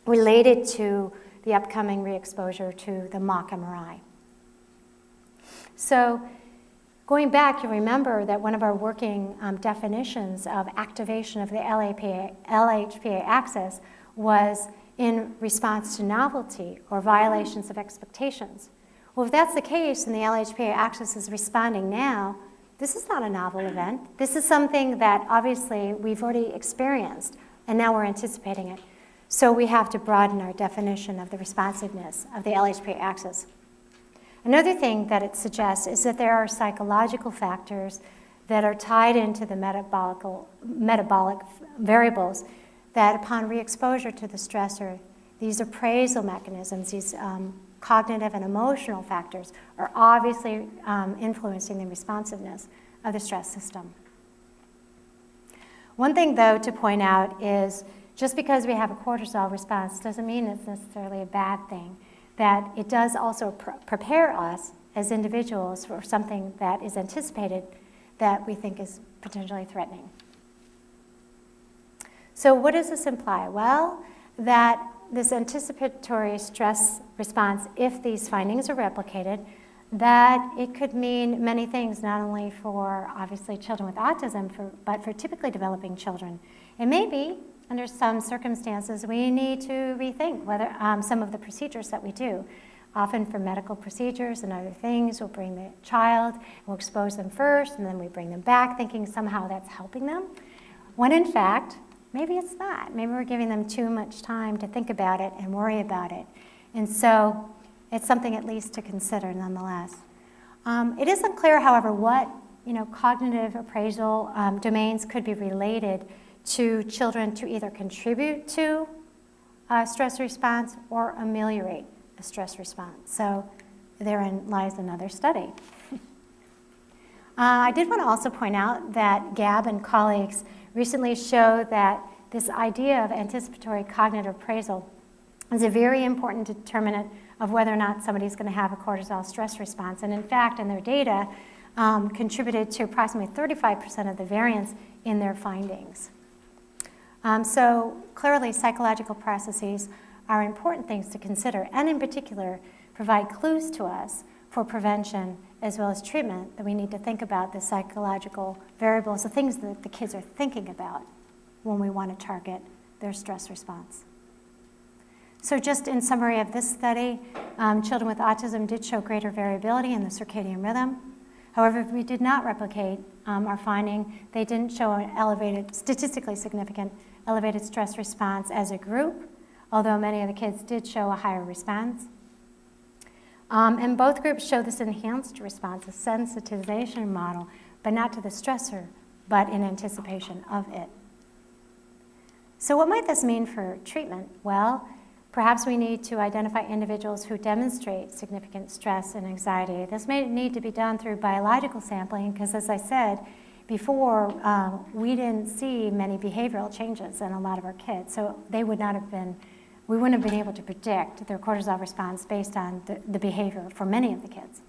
related to the upcoming re-exposure to the Mach MRI. So going back, you remember that one of our working definitions of activation of the LHPA axis was in response to novelty or violations of expectations. Well, if that's the case and the LHPA axis is responding now, this is not a novel event. This is something that obviously we've already experienced, and now we're anticipating it. So we have to broaden our definition of the responsiveness of the LHPA axis. Another thing that it suggests is that there are psychological factors that are tied into the metabolic variables that upon re-exposure to the stressor, these appraisal mechanisms, these cognitive and emotional factors are obviously influencing the responsiveness of the stress system. One thing, though, to point out is just because we have a cortisol response doesn't mean it's necessarily a bad thing, that it does also prepare us as individuals for something that is anticipated that we think is potentially threatening. So what does this imply? Well, that this anticipatory stress response, if these findings are replicated, that it could mean many things, not only for obviously children with autism, but for typically developing children. And maybe, under some circumstances, we need to rethink whether some of the procedures that we do. Often for medical procedures and other things, we'll bring the child, we'll expose them first, and then we bring them back, thinking somehow that's helping them, when in fact, maybe it's not. Maybe we're giving them too much time to think about it and worry about it. And so it's something at least to consider nonetheless. It isn't clear, however, what cognitive appraisal domains could be related to children to either contribute to a stress response or ameliorate a stress response. So therein lies another study. I did want to also point out that Gab and colleagues recently showed that this idea of anticipatory cognitive appraisal is a very important determinant of whether or not somebody's going to have a cortisol stress response. And in fact, in their data, contributed to approximately 35% of the variance in their findings. So clearly, psychological processes are important things to consider, and in particular, provide clues to us for prevention as well as treatment, that we need to think about the psychological variables, the things that the kids are thinking about when we want to target their stress response. So just in summary of this study, children with autism did show greater variability in the circadian rhythm. However, we did not replicate our finding. They didn't show an elevated, statistically significant, elevated stress response as a group, although many of the kids did show a higher response. And both groups show this enhanced response, a sensitization model, but not to the stressor, but in anticipation of it. So what might this mean for treatment? Well, perhaps we need to identify individuals who demonstrate significant stress and anxiety. This may need to be done through biological sampling because, as I said before, we didn't see many behavioral changes in a lot of our kids, so they would not have been we wouldn't have been able to predict their cortisol response based on the behavior for many of the kids.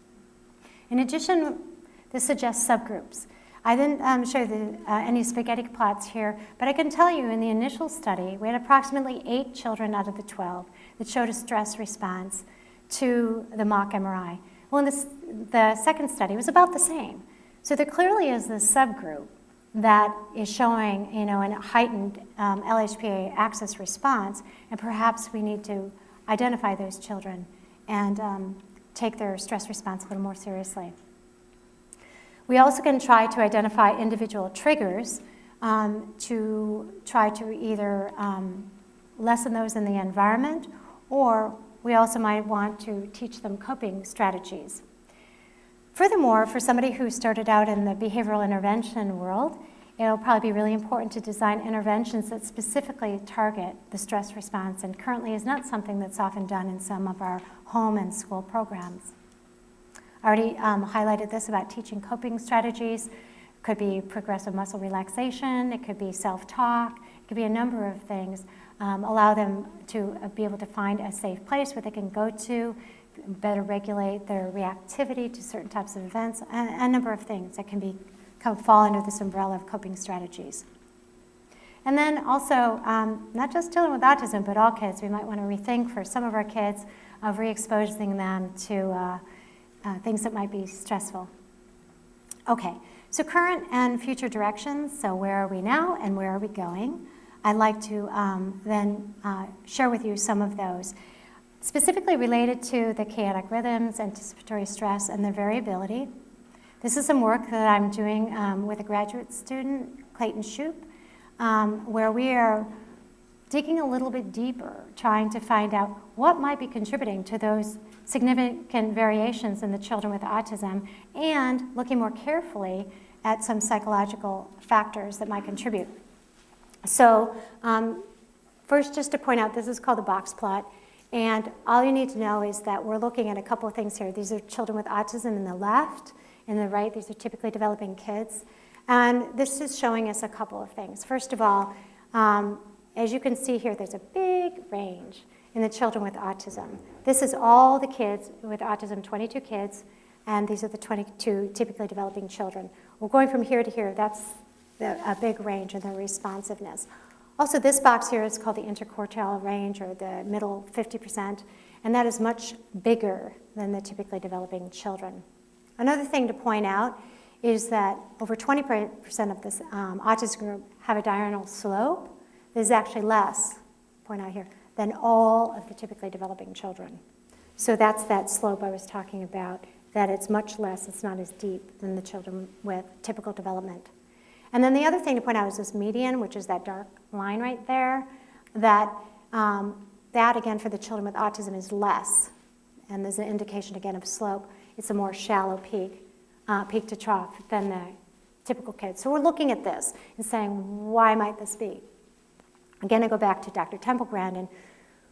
In addition, this suggests subgroups. I didn't show any spaghetti plots here, but I can tell you in the initial study, we had approximately 8 children out of the 12 that showed a stress response to the mock MRI. Well, in the second study, it was about the same. So there clearly is this subgroup that is showing, a heightened LHPA axis response, and perhaps we need to identify those children and take their stress response a little more seriously. We also can try to identify individual triggers to try to either lessen those in the environment, or we also might want to teach them coping strategies. Furthermore, for somebody who started out in the behavioral intervention world, it'll probably be really important to design interventions that specifically target the stress response, and currently is not something that's often done in some of our home and school programs. I already highlighted this about teaching coping strategies. It could be progressive muscle relaxation, it could be self-talk, it could be a number of things. Allow them to be able to find a safe place where they can go to, better regulate their reactivity to certain types of events, and a number of things that can fall under this umbrella of coping strategies. And then also, not just children with autism, but all kids, we might want to rethink for some of our kids of re-exposing them to things that might be stressful. Okay, so current and future directions. So where are we now and where are we going? I'd like to then share with you some of those, specifically related to the chaotic rhythms, anticipatory stress, and the variability. This is some work that I'm doing with a graduate student, Clayton Shoup, where we are digging a little bit deeper, trying to find out what might be contributing to those significant variations in the children with autism, and looking more carefully at some psychological factors that might contribute. So first, just to point out, this is called the box plot. And all you need to know is that we're looking at a couple of things here. These are children with autism in the left. In the right, these are typically developing kids. And this is showing us a couple of things. First of all, as you can see here, there's a big range in the children with autism. This is all the kids with autism, 22 kids, and these are the 22 typically developing children. We're going from here to here. That's a big range in their responsiveness. Also, this box here is called the interquartile range, or the middle 50%, and that is much bigger than the typically developing children. Another thing to point out is that over 20% of this autism group have a diurnal slope. This is actually less, point out here, than all of the typically developing children. So that's that slope I was talking about, that it's much less, it's not as deep than the children with typical development. And then the other thing to point out is this median, which is that dark line right there, that again for the children with autism is less. And there's an indication again of slope. It's a more shallow peak, peak to trough, than the typical kids. So we're looking at this and saying, why might this be? Again, I go back to Dr. Temple-Grandin,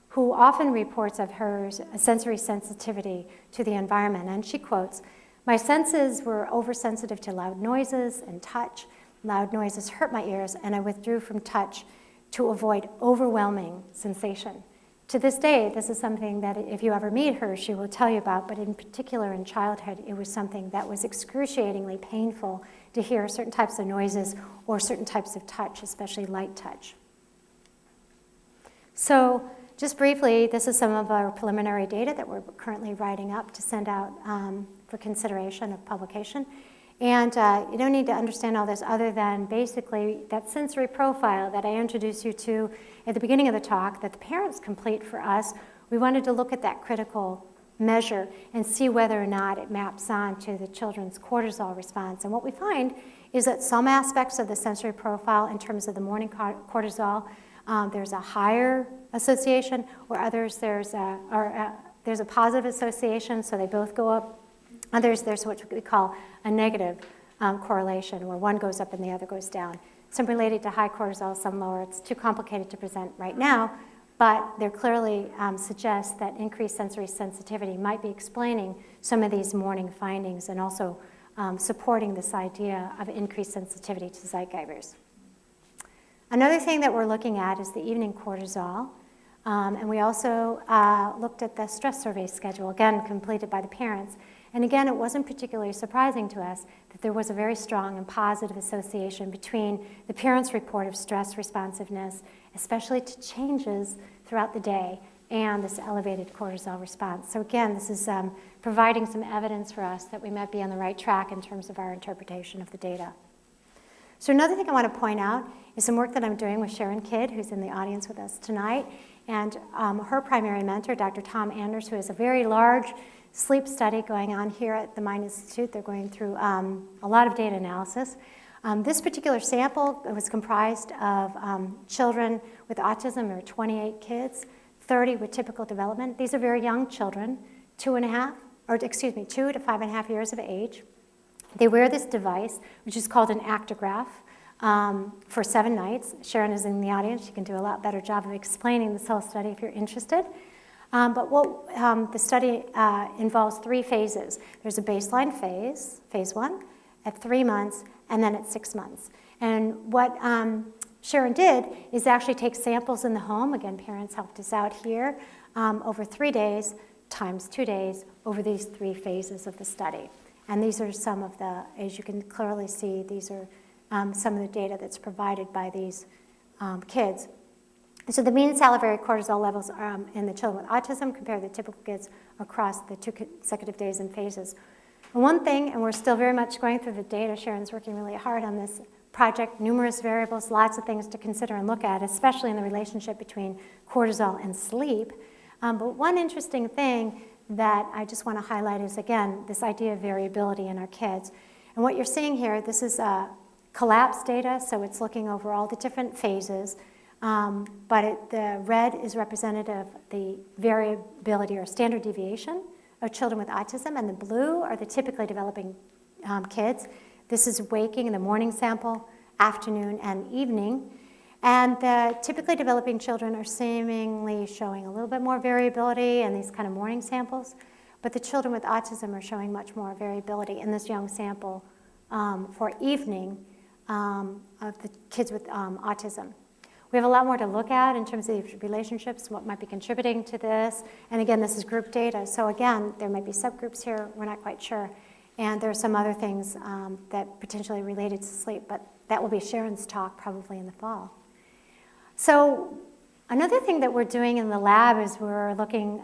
who often reports of her sensory sensitivity to the environment. And she quotes, "My senses were oversensitive to loud noises and touch. Loud noises hurt my ears, and I withdrew from touch to avoid overwhelming sensation." To this day, this is something that if you ever meet her, she will tell you about, but in particular in childhood, it was something that was excruciatingly painful to hear certain types of noises or certain types of touch, especially light touch. So just briefly, this is some of our preliminary data that we're currently writing up to send out for consideration of publication. And you don't need to understand all this other than basically that sensory profile that I introduced you to at the beginning of the talk that the parents complete for us. We wanted to look at that critical measure and see whether or not it maps on to the children's cortisol response. And what we find is that some aspects of the sensory profile in terms of the morning cortisol, there's a higher association, or others there's a positive association, so they both go up. Others, there's what we call a negative correlation, where one goes up and the other goes down. Some related to high cortisol, some lower. It's too complicated to present right now, but they clearly suggest that increased sensory sensitivity might be explaining some of these morning findings and also supporting this idea of increased sensitivity to Zeitgebers. Another thing that we're looking at is the evening cortisol. And we also looked at the stress survey schedule, again, completed by the parents. And again, it wasn't particularly surprising to us that there was a very strong and positive association between the parents' report of stress responsiveness, especially to changes throughout the day, and this elevated cortisol response. So again, this is providing some evidence for us that we might be on the right track in terms of our interpretation of the data. So another thing I want to point out is some work that I'm doing with Sharon Kidd, who's in the audience with us tonight, and her primary mentor, Dr. Tom Anders, who has a very large sleep study going on here at the Mind Institute. They're going through a lot of data analysis. This particular sample was comprised of children with autism. There were 28 kids, 30 with typical development. These are very young children, 2 to 5.5 years of age. They wear this device, which is called an actigraph, for 7 nights. Sharon is in the audience. She can do a lot better job of explaining this whole study if you're interested. But what the study involves 3 phases. There's a baseline phase, phase 1, at 3 months, and then at 6 months. And what Sharon did is actually take samples in the home. Again, parents helped us out here over 3 days times 2 days over these 3 phases of the study. And these are some of the, as you can clearly see, these are some of the data that's provided by these kids. So the mean salivary cortisol levels in the children with autism compared to the typical kids across the 2 consecutive days and phases. And one thing, and we're still very much going through the data, Sharon's working really hard on this project, numerous variables, lots of things to consider and look at, especially in the relationship between cortisol and sleep. But one interesting thing that I just want to highlight is, again, this idea of variability in our kids. And what you're seeing here, this is collapse data, so it's looking over all the different phases. But the red is representative of the variability or standard deviation of children with autism, and the blue are the typically developing kids. This is waking in the morning sample, afternoon, and evening. And the typically developing children are seemingly showing a little bit more variability in these kind of morning samples, but the children with autism are showing much more variability in this young sample for evening of the kids with autism. We have a lot more to look at in terms of these relationships, what might be contributing to this. And again, this is group data. So again, there might be subgroups here. We're not quite sure. And there are some other things that potentially related to sleep, but that will be Sharon's talk probably in the fall. So another thing that we're doing in the lab is we're looking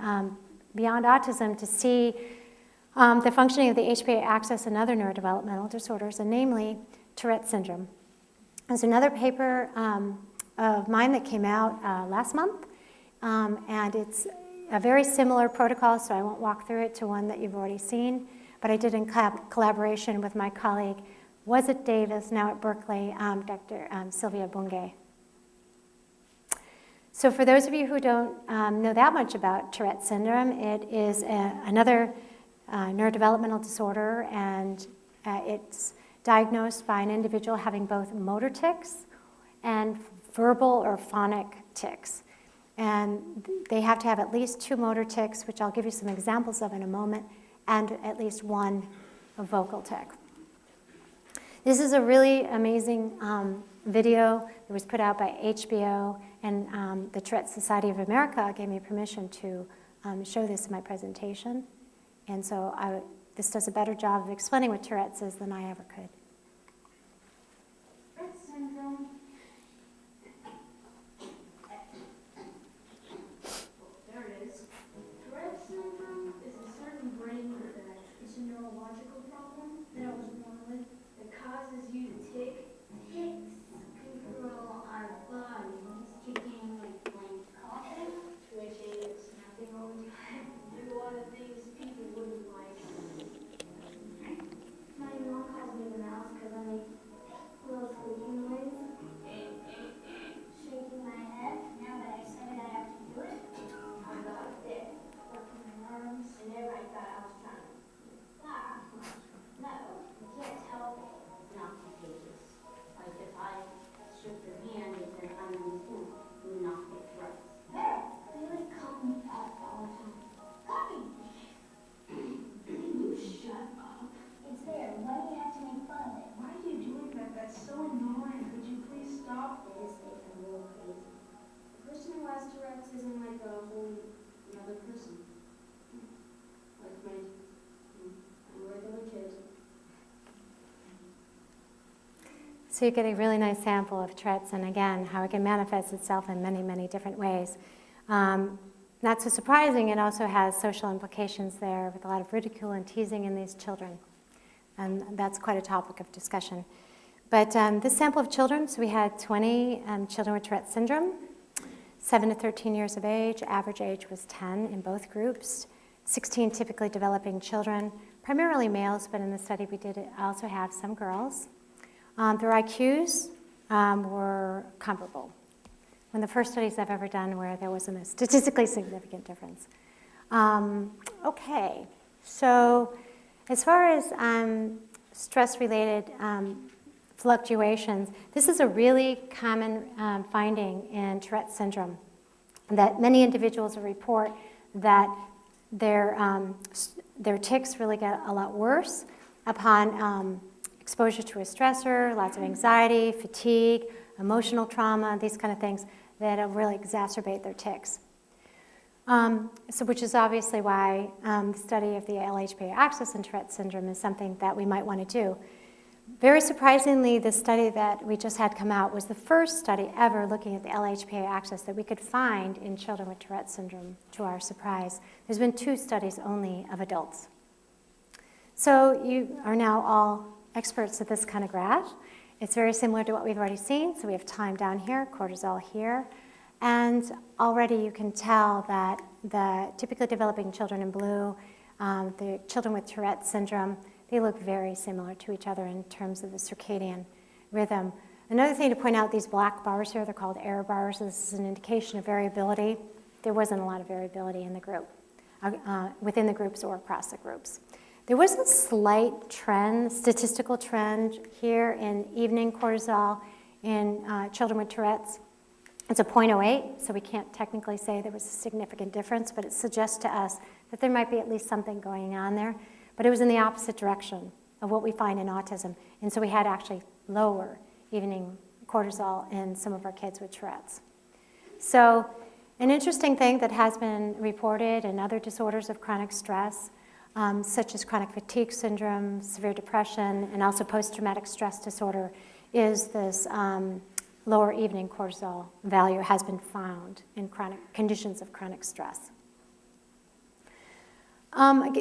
beyond autism to see the functioning of the HPA axis and other neurodevelopmental disorders, and namely Tourette syndrome. There's another paper of mine that came out last month, and it's a very similar protocol, so I won't walk through it, to one that you've already seen, but I did in collaboration with my colleague, was at Davis, now at Berkeley, Dr. Sylvia Bungay. So for those of you who don't know that much about Tourette syndrome, it is another neurodevelopmental disorder, and it's diagnosed by an individual having both motor tics and verbal or phonic tics. And they have to have at least 2 motor tics, which I'll give you some examples of in a moment, and at least 1 vocal tic. This is a really amazing video that was put out by HBO, and the Tourette Society of America gave me permission to show this in my presentation. And so this does a better job of explaining what Tourette's is than I ever could. Tourette syndrome. There it is. Tourette syndrome is a certain brain defect. It's a neurological problem that I was born with that causes you to tick. Ticks control our bodies, kicking like coughing, twitching, snapping all the time. Do a lot of things people wouldn't like. My mom calls me the mouse because I make little squeaking noise. Shaking my head. Now that I said it, I have to do it. I got it. Working my arms. And everybody thought I was trying to laugh. So you get a really nice sample of Tourette's, and again, how it can manifest itself in many, many different ways. Not so surprising, it also has social implications there with a lot of ridicule and teasing in these children. And that's quite a topic of discussion. But this sample of children, so we had 20 children with Tourette's syndrome, 7 to 13 years of age. Average age was 10 in both groups. 16 typically developing children, primarily males, but in the study we did also have some girls. Their IQs were comparable. One of the first studies I've ever done where there wasn't a statistically significant difference. Okay, so as far as stress-related fluctuations, this is a really common finding in Tourette's syndrome, that many individuals will report that their tics really get a lot worse upon exposure to a stressor, lots of anxiety, fatigue, emotional trauma, these kind of things that really exacerbate their tics. Which is obviously why the study of the LHPA axis in Tourette's syndrome is something that we might want to do. Very surprisingly, the study that we just had come out was the first study ever looking at the LHPA axis that we could find in children with Tourette's syndrome, to our surprise. There's been 2 studies only of adults. So you are now all experts at this kind of graph. It's very similar to what we've already seen. So we have time down here, cortisol here. And already you can tell that the typically developing children in blue, the children with Tourette's syndrome, they look very similar to each other in terms of the circadian rhythm. Another thing to point out, these black bars here, they're called error bars. This is an indication of variability. There wasn't a lot of variability in the group, within the groups or across the groups. There was a slight trend, statistical trend here in evening cortisol in children with Tourette's. It's a 0.08, so we can't technically say there was a significant difference, but it suggests to us that there might be at least something going on there. But it was in the opposite direction of what we find in autism. And so we had actually lower evening cortisol in some of our kids with Tourette's. So an interesting thing that has been reported in other disorders of chronic stress, such as chronic fatigue syndrome, severe depression, and also post-traumatic stress disorder, is this lower evening cortisol value has been found in chronic conditions of chronic stress.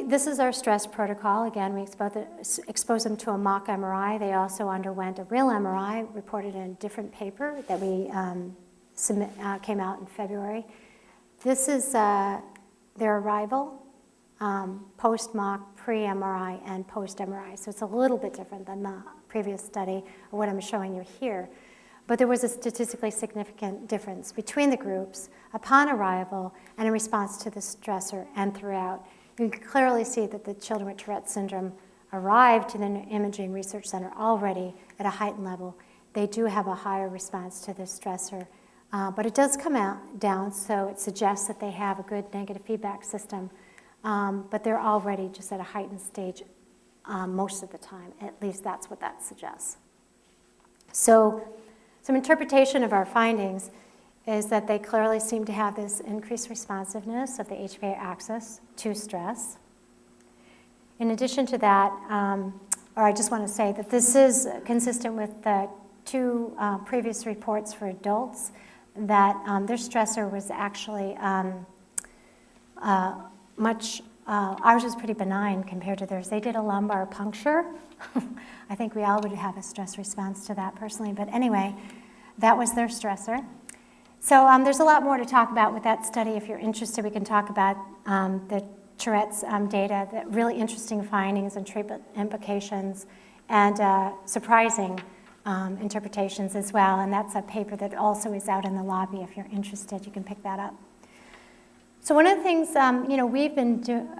This is our stress protocol. Again, we expose them to a mock MRI. They also underwent a real MRI, reported in a different paper that we came out in February. This is their arrival, post-mock, pre-MRI, and post-MRI. So it's a little bit different than the previous study or what I'm showing you here. But there was a statistically significant difference between the groups upon arrival and in response to the stressor and throughout. You can clearly see that the children with Tourette's syndrome arrived to the Imaging Research Center already at a heightened level. They do have a higher response to the stressor, but it does come down, so it suggests that they have a good negative feedback system, but they're already just at a heightened stage most of the time. At least that's what that suggests. So some interpretation of our findings is that they clearly seem to have this increased responsiveness of the HPA axis to stress. In addition to that, or I just want to say that this is consistent with the 2 previous reports for adults, that their stressor was actually ours was pretty benign compared to theirs. They did a lumbar puncture. I think we all would have a stress response to that personally, but anyway, that was their stressor. So there's a lot more to talk about with that study. If you're interested, we can talk about the Tourette's data, the really interesting findings and treatment implications, and surprising interpretations as well. And that's a paper that also is out in the lobby. If you're interested, you can pick that up. So one of the things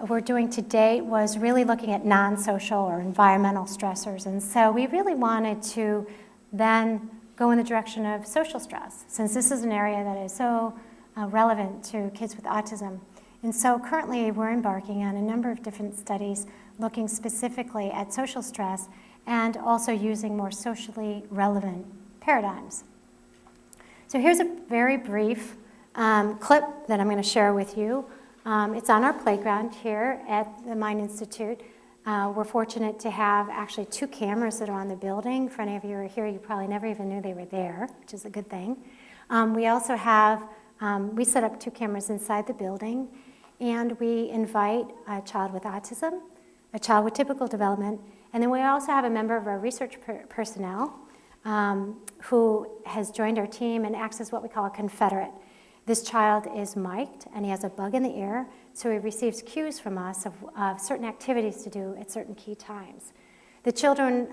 we're doing to date was really looking at non-social or environmental stressors. And so we really wanted to then go in the direction of social stress, since this is an area that is so relevant to kids with autism. And so currently we're embarking on a number of different studies looking specifically at social stress and also using more socially relevant paradigms. So here's a very brief clip that I'm going to share with you. It's on our playground here at the Mind Institute. We're fortunate to have actually 2 cameras that are on the building. For any of you who are here, you probably never even knew they were there, which is a good thing. We also have, we set up 2 cameras inside the building, and we invite a child with autism, a child with typical development, and then we also have a member of our research personnel who has joined our team and acts as what we call a confederate. This child is mic'd, and he has a bug in the ear, so he receives cues from us of certain activities to do at certain key times. The children,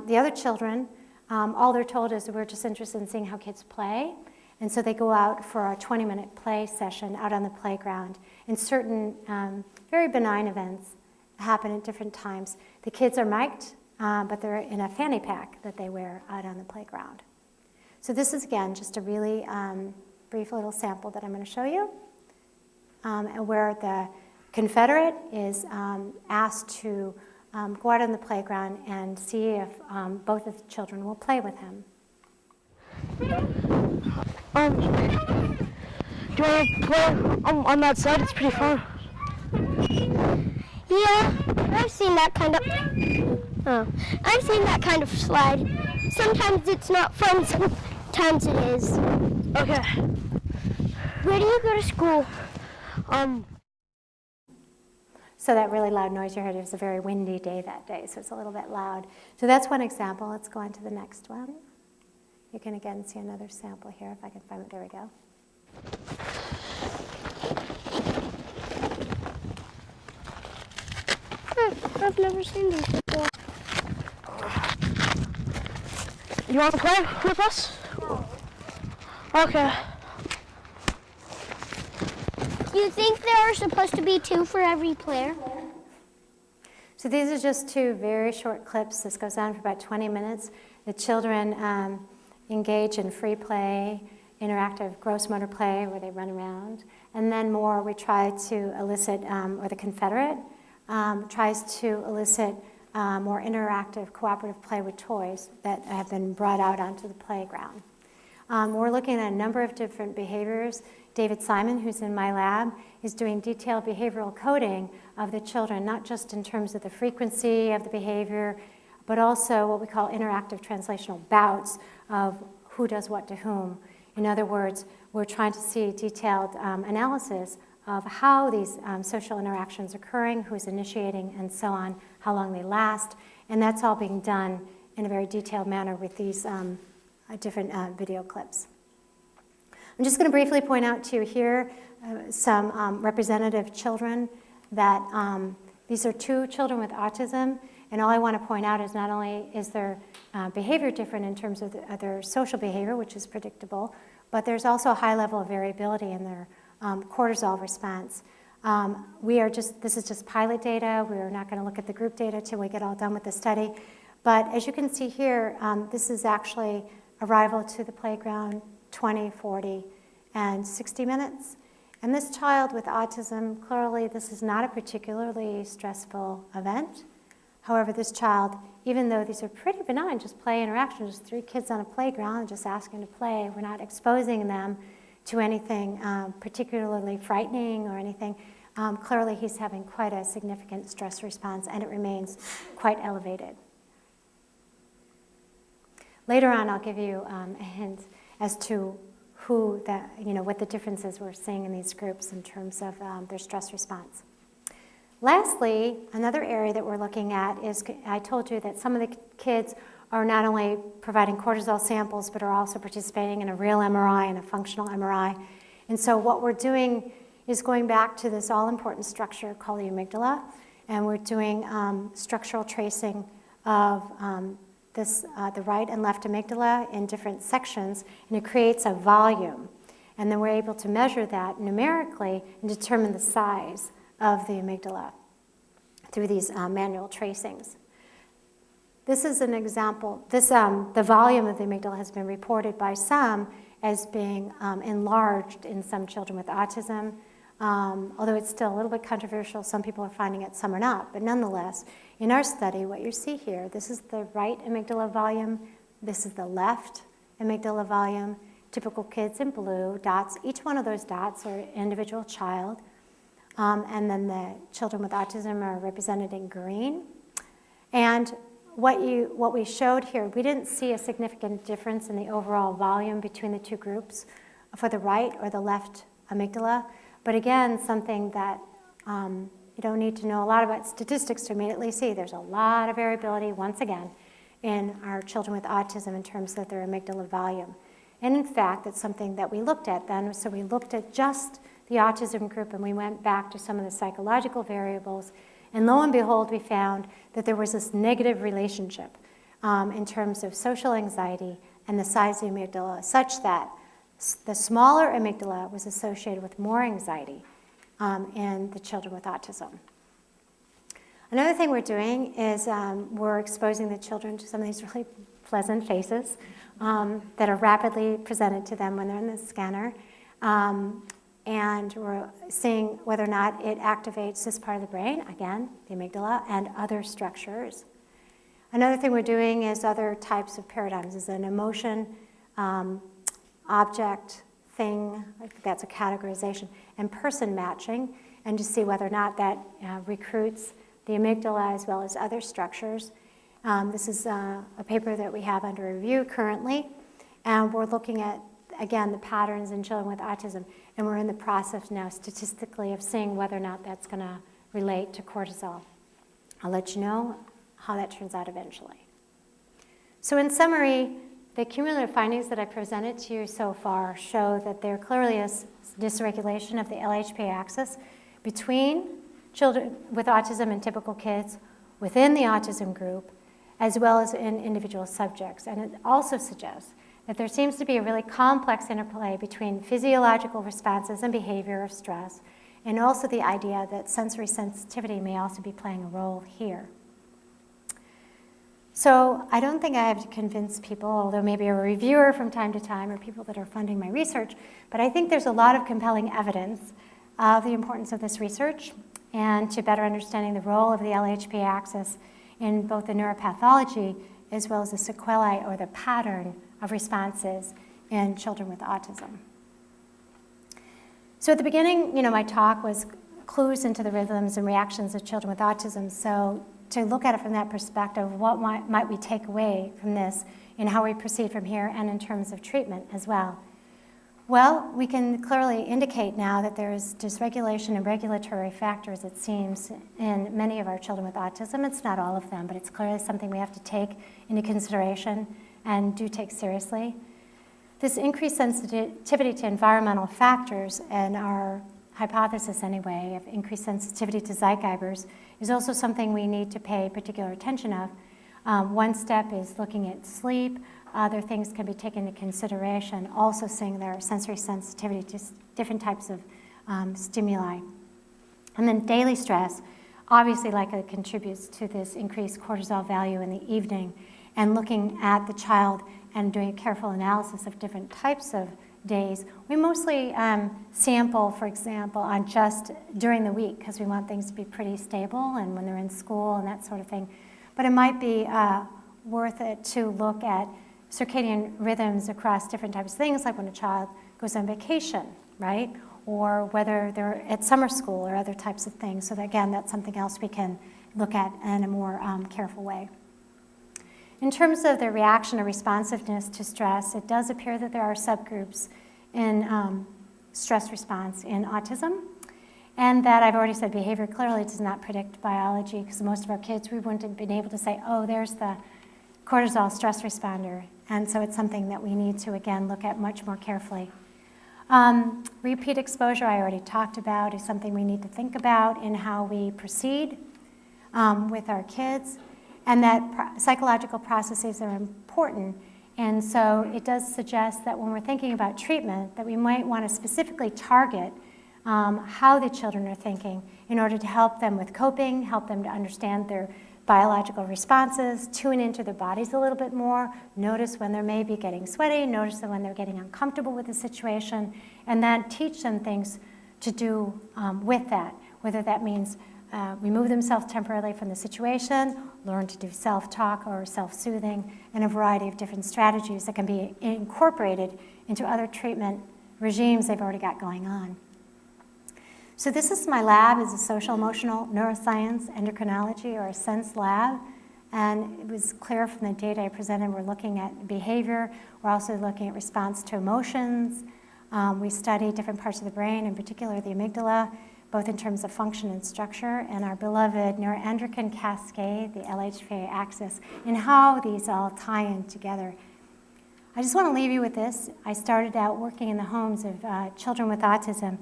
the other children, all they're told is we're just interested in seeing how kids play, and so they go out for a 20-minute play session out on the playground, and certain very benign events happen at different times. The kids are mic'd, but they're in a fanny pack that they wear out on the playground. So this is, again, just a really brief little sample that I'm going to show you, and where the confederate is asked to go out on the playground and see if both of the children will play with him. Do you want to play on that side? It's pretty fun. Yeah, I've seen that kind of. I've seen that kind of slide. Sometimes it's not fun. Sometimes it is. Okay. Where do you go to school? So that really loud noise you heard, it was a very windy day that day, so it's a little bit loud. So that's one example. Let's go on to the next one. You can again see another sample here, if I can find it. There we go. I've never seen these before. You want to play with us? No. Okay. You think there are supposed to be 2 for every player? So these are just 2 very short clips. This goes on for about 20 minutes. The children engage in free play, interactive gross motor play where they run around. And then more we try to elicit, or the confederate tries to elicit more interactive cooperative play with toys that have been brought out onto the playground. We're looking at a number of different behaviors. David Simon, who's in my lab, is doing detailed behavioral coding of the children, not just in terms of the frequency of the behavior, but also what we call interactive translational bouts of who does what to whom. In other words, we're trying to see detailed analysis of how these social interactions are occurring, who's initiating, and so on, how long they last, and that's all being done in a very detailed manner with these different video clips. I'm just going to briefly point out to you here some representative children that these are 2 children with autism, and all I want to point out is not only is their behavior different in terms of their social behavior, which is predictable, but there's also a high level of variability in their cortisol response. This is just pilot data. We're not going to look at the group data till we get all done with the study. But as you can see here, this is actually arrival to the playground, 20, 40, and 60 minutes. And this child with autism, clearly this is not a particularly stressful event. However, this child, even though these are pretty benign, just play interactions, just 3 kids on a playground, just asking to play, we're not exposing them to anything particularly frightening or anything. Clearly he's having quite a significant stress response, and it remains quite elevated. Later on, I'll give you a hint as to what the differences we're seeing in these groups in terms of their stress response. Lastly, another area that we're looking at is, I told you that some of the kids are not only providing cortisol samples, but are also participating in a real MRI and a functional MRI. And so what we're doing is going back to this all-important structure called the amygdala, and we're doing structural tracing of the right and left amygdala in different sections, and it creates a volume. And then we're able to measure that numerically and determine the size of the amygdala through these manual tracings. This is an example. The volume of the amygdala has been reported by some as being enlarged in some children with autism, although it's still a little bit controversial. Some people are finding it, some are not. But nonetheless, in our study, what you see here, this is the right amygdala volume, this is the left amygdala volume. Typical kids in blue, dots. Each one of those dots are an individual child. And then the children with autism are represented in green. And what we showed here, we didn't see a significant difference in the overall volume between the two groups for the right or the left amygdala. But again, something that you don't need to know a lot about statistics to immediately see. There's a lot of variability, once again, in our children with autism in terms of their amygdala volume. And in fact, that's something that we looked at then. So we looked at just the autism group, and we went back to some of the psychological variables. And lo and behold, we found that there was this negative relationship in terms of social anxiety and the size of the amygdala, such that the smaller amygdala was associated with more anxiety in the children with autism. Another thing we're doing is we're exposing the children to some of these really pleasant faces that are rapidly presented to them when they're in the scanner. And we're seeing whether or not it activates this part of the brain, again, the amygdala, and other structures. Another thing we're doing is other types of paradigms. Is an emotion, object, thing, I think that's a categorization, and person matching, and to see whether or not that recruits the amygdala as well as other structures. This is a paper that we have under review currently, and we're looking at, again, the patterns in children with autism, and we're in the process now statistically of seeing whether or not that's going to relate to cortisol. I'll let you know how that turns out eventually. So in summary, the cumulative findings that I presented to you so far show that there clearly is dysregulation of the LHP axis between children with autism and typical kids within the autism group, as well as in individual subjects. And it also suggests that there seems to be a really complex interplay between physiological responses and behavior of stress, and also the idea that sensory sensitivity may also be playing a role here. So I don't think I have to convince people, although maybe a reviewer from time to time or people that are funding my research, but I think there's a lot of compelling evidence of the importance of this research and to better understanding the role of the LHP axis in both the neuropathology as well as the sequelae or the pattern of responses in children with autism. So at the beginning, my talk was clues into the rhythms and reactions of children with autism. So to look at it from that perspective, what might we take away from this in how we proceed from here and in terms of treatment as well? Well, we can clearly indicate now that there is dysregulation and regulatory factors, it seems, in many of our children with autism. It's not all of them, but it's clearly something we have to take into consideration and do take seriously. This increased sensitivity to environmental factors, and our hypothesis anyway of increased sensitivity to Zeitgebers, is also something we need to pay particular attention of. One step is looking at sleep. Other things can be taken into consideration, also seeing their sensory sensitivity to different types of stimuli. And then daily stress obviously likely contributes to this increased cortisol value in the evening, and looking at the child and doing a careful analysis of different types of days. We mostly sample, for example, on just during the week because we want things to be pretty stable and when they're in school and that sort of thing. But it might be worth it to look at circadian rhythms across different types of things, like when a child goes on vacation, right? Or whether they're at summer school or other types of things. So that, again, that's something else we can look at in a more careful way. In terms of the reaction or responsiveness to stress, it does appear that there are subgroups in stress response in autism, and that I've already said behavior clearly does not predict biology, because most of our kids, we wouldn't have been able to say, oh, there's the cortisol stress responder. And so it's something that we need to, again, look at much more carefully. Repeat exposure, I already talked about, is something we need to think about in how we proceed with our kids, and that psychological processes are important. And so it does suggest that when we're thinking about treatment, that we might want to specifically target how the children are thinking in order to help them with coping, help them to understand their biological responses, tune into their bodies a little bit more, notice when they're maybe getting sweaty, notice when they're getting uncomfortable with the situation, and then teach them things to do with that, whether that means remove themselves temporarily from the situation, learn to do self-talk or self-soothing, and a variety of different strategies that can be incorporated into other treatment regimes they've already got going on. So this is my lab, is a social emotional neuroscience endocrinology, or a SENSE lab. And it was clear from the data I presented, we're looking at behavior, we're also looking at response to emotions. We studied different parts of the brain, in particular the amygdala, both in terms of function and structure, and our beloved neuroendocrine cascade, the LHPA axis, and how these all tie in together. I just want to leave you with this. I started out working in the homes of children with autism,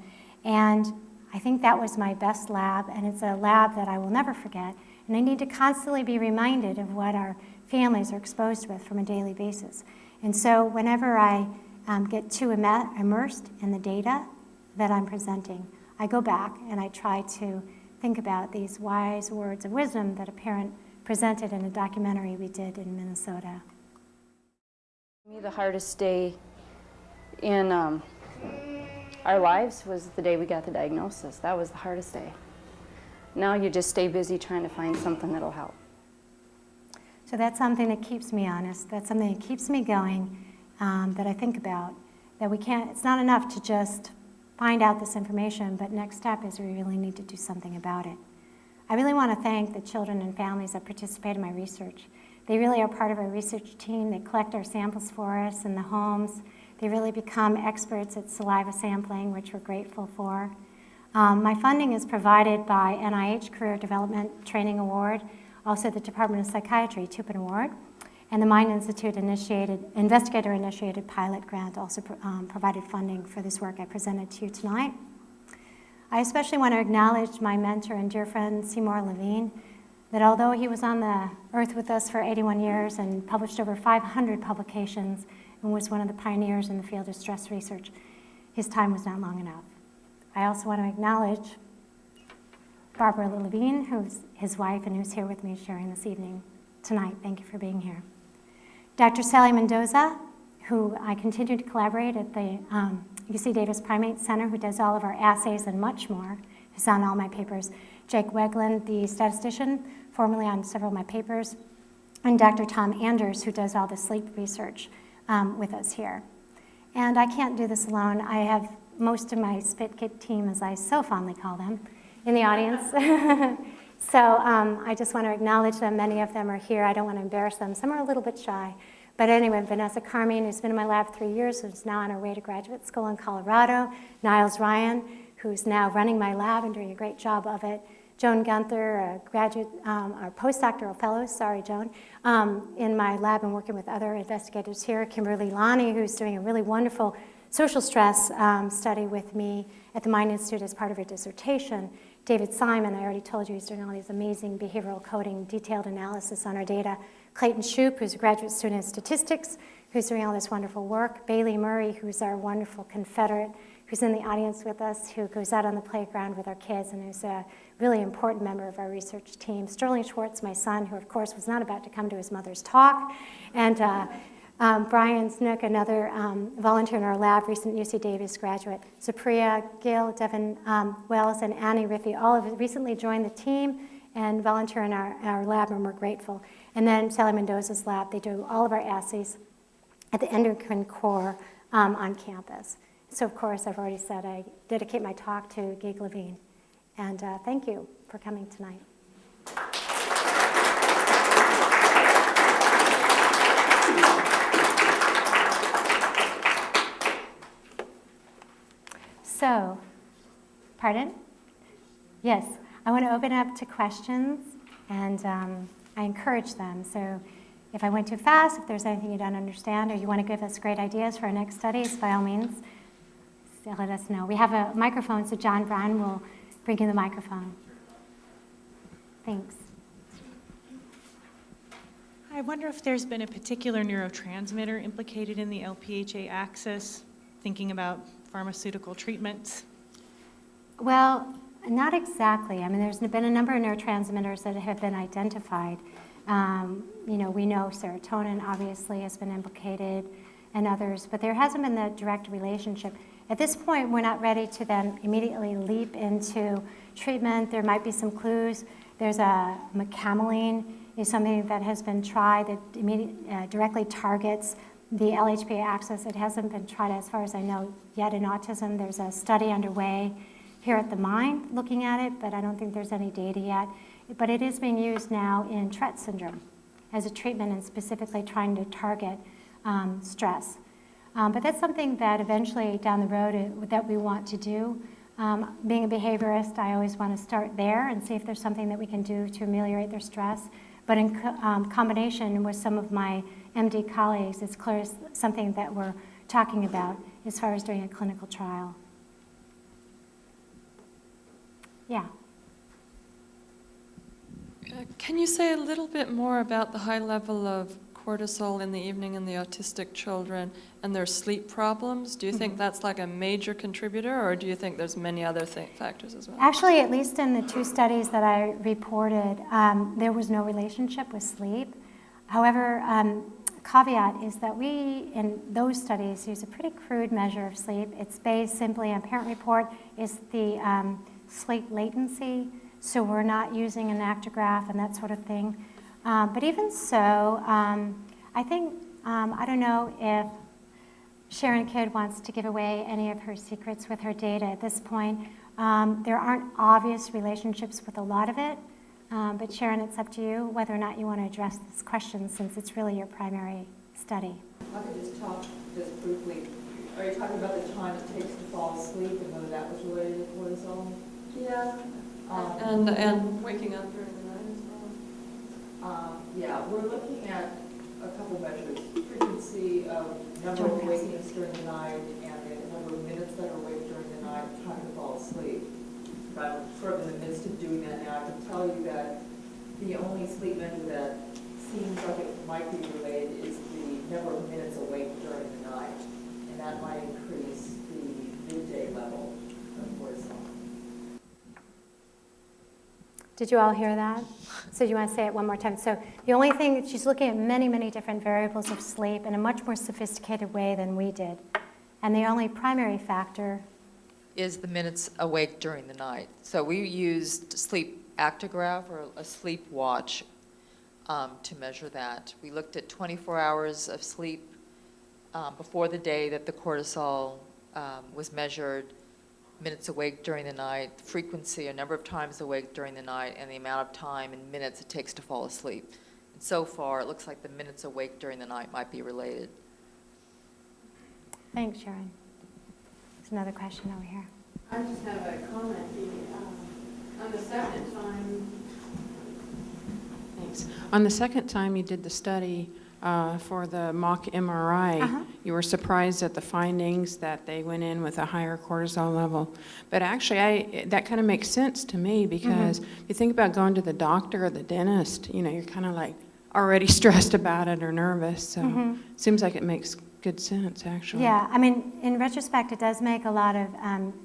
and I think that was my best lab, and it's a lab that I will never forget. And I need to constantly be reminded of what our families are exposed with from a daily basis. And so whenever I get too immersed in the data that I'm presenting, I go back and I try to think about these wise words of wisdom that a parent presented in a documentary we did in Minnesota. For me, the hardest day in our lives was the day we got the diagnosis. That was the hardest day. Now you just stay busy trying to find something that'll help. So that's something that keeps me honest. That's something that keeps me going, that I think about, that we can't, it's not enough to just find out this information, but next step is we really need to do something about it. I really want to thank the children and families that participate in my research. They really are part of our research team. They collect our samples for us in the homes. They really become experts at saliva sampling, which we're grateful for. My funding is provided by NIH Career Development Training Award, also the Department of Psychiatry Tupin Award, and the Mind Institute investigator-initiated pilot grant also provided funding for this work I presented to you tonight. I especially want to acknowledge my mentor and dear friend Seymour Levine, that although he was on the earth with us for 81 years and published over 500 publications and was one of the pioneers in the field of stress research, his time was not long enough. I also want to acknowledge Barbara Levine, who's his wife and who's here with me sharing this evening tonight. Thank you for being here. Dr. Sally Mendoza, who I continue to collaborate at the UC Davis Primate Center, who does all of our assays and much more, who's on all my papers. Jake Wegland, the statistician, formerly on several of my papers, and Dr. Tom Anders, who does all the sleep research with us here. And I can't do this alone. I have most of my Spit Kit team, as I so fondly call them, in the audience. So I just want to acknowledge them. Many of them are here. I don't want to embarrass them. Some are a little bit shy. But anyway, Vanessa Carmine, who's been in my lab 3 years, who's now on her way to graduate school in Colorado. Niles Ryan, who's now running my lab and doing a great job of it. Joan Gunther, a graduate, or postdoctoral fellow, sorry, Joan, in my lab and working with other investigators here. Kimberly Lonnie, who's doing a really wonderful social stress study with me at the Mind Institute as part of her dissertation. David Simon, I already told you, he's doing all these amazing behavioral coding, detailed analysis on our data. Clayton Shoup, who's a graduate student in statistics, who's doing all this wonderful work. Bailey Murray, who's our wonderful Confederate, who's in the audience with us, who goes out on the playground with our kids and who's a really important member of our research team. Sterling Schwartz, my son, who of course was not about to come to his mother's talk. And Brian Snook, another volunteer in our lab, recent UC Davis graduate. Supriya Gill, Devin Wells, and Annie Riffey, all have recently joined the team and volunteer in our lab, and we're grateful. And then Sally Mendoza's lab, they do all of our assays at the endocrine core on campus. So of course, I've already said I dedicate my talk to Gig Levine. And thank you for coming tonight. So, pardon? Yes, I want to open up to questions, and I encourage them. So if I went too fast, if there's anything you don't understand, or you want to give us great ideas for our next studies, by all means, let us know. We have a microphone, so John Brown will bring you the microphone. Thanks. I wonder if there's been a particular neurotransmitter implicated in the LPHA axis, thinking about pharmaceutical treatments? Well, not exactly. I mean, there's been a number of neurotransmitters that have been identified. We know serotonin obviously has been implicated and others, but there hasn't been the direct relationship. At this point, we're not ready to then immediately leap into treatment. There might be some clues. There's a mecamoline is something that has been tried that directly targets the LHPA axis. It hasn't been tried, as far as I know, yet in autism. There's a study underway here at the Mind looking at it, but I don't think there's any data yet. But it is being used now in Tourette syndrome. as a treatment and specifically trying to target stress. But that's something that eventually down the road that we want to do. Being a behaviorist, I always want to start there and see if there's something that we can do to ameliorate their stress. But in combination with some of my MD colleagues, it's clear something that we're talking about as far as doing a clinical trial. Yeah. Can you say a little bit more about the high level of cortisol in the evening in the autistic children and their sleep problems? Do you think that's like a major contributor, or do you think there's many other factors as well? Actually, at least in the 2 studies that I reported, there was no relationship with sleep. However, caveat is that we, in those studies, use a pretty crude measure of sleep. It's based simply on parent report, is the sleep latency, so we're not using an actigraph and that sort of thing. But even so, I think, I don't know if Sharon Kidd wants to give away any of her secrets with her data at this point. There aren't obvious relationships with a lot of it, but Sharon, it's up to you whether or not you want to address this question since it's really your primary study. I could just talk just briefly. Are you talking about the time it takes to fall asleep and whether that was related to cortisol? Yeah. And waking up during the night as well. Yeah, we're looking at a couple measures. Frequency of number of wakings during the night and the number of minutes that are awake during the night, time to fall asleep. But I'm sort of in the midst of doing that now. I can tell you that the only sleep measure that seems like it might be related is the number of minutes awake during the night. And that might increase the midday level of cortisol. Did you all hear that? So you want to say it one more time? So the only thing, she's looking at many, many different variables of sleep in a much more sophisticated way than we did. And the only primary factor is the minutes awake during the night. So we used sleep actigraph or a sleep watch to measure that. We looked at 24 hours of sleep before the day that the cortisol was measured, minutes awake during the night, frequency, a number of times awake during the night, and the amount of time in minutes it takes to fall asleep. And so far, it looks like the minutes awake during the night might be related. Thanks, Sharon. There's another question over here. I just have a comment. On the second time, thanks. On the second time you did the study for the mock MRI, you were surprised at the findings that they went in with a higher cortisol level. But actually, that kind of makes sense to me because if you think about going to the doctor or the dentist, you know, you're kind of like already stressed about it or nervous. So it seems like it makes good sense, actually. Yeah, I mean, in retrospect, it does make a lot of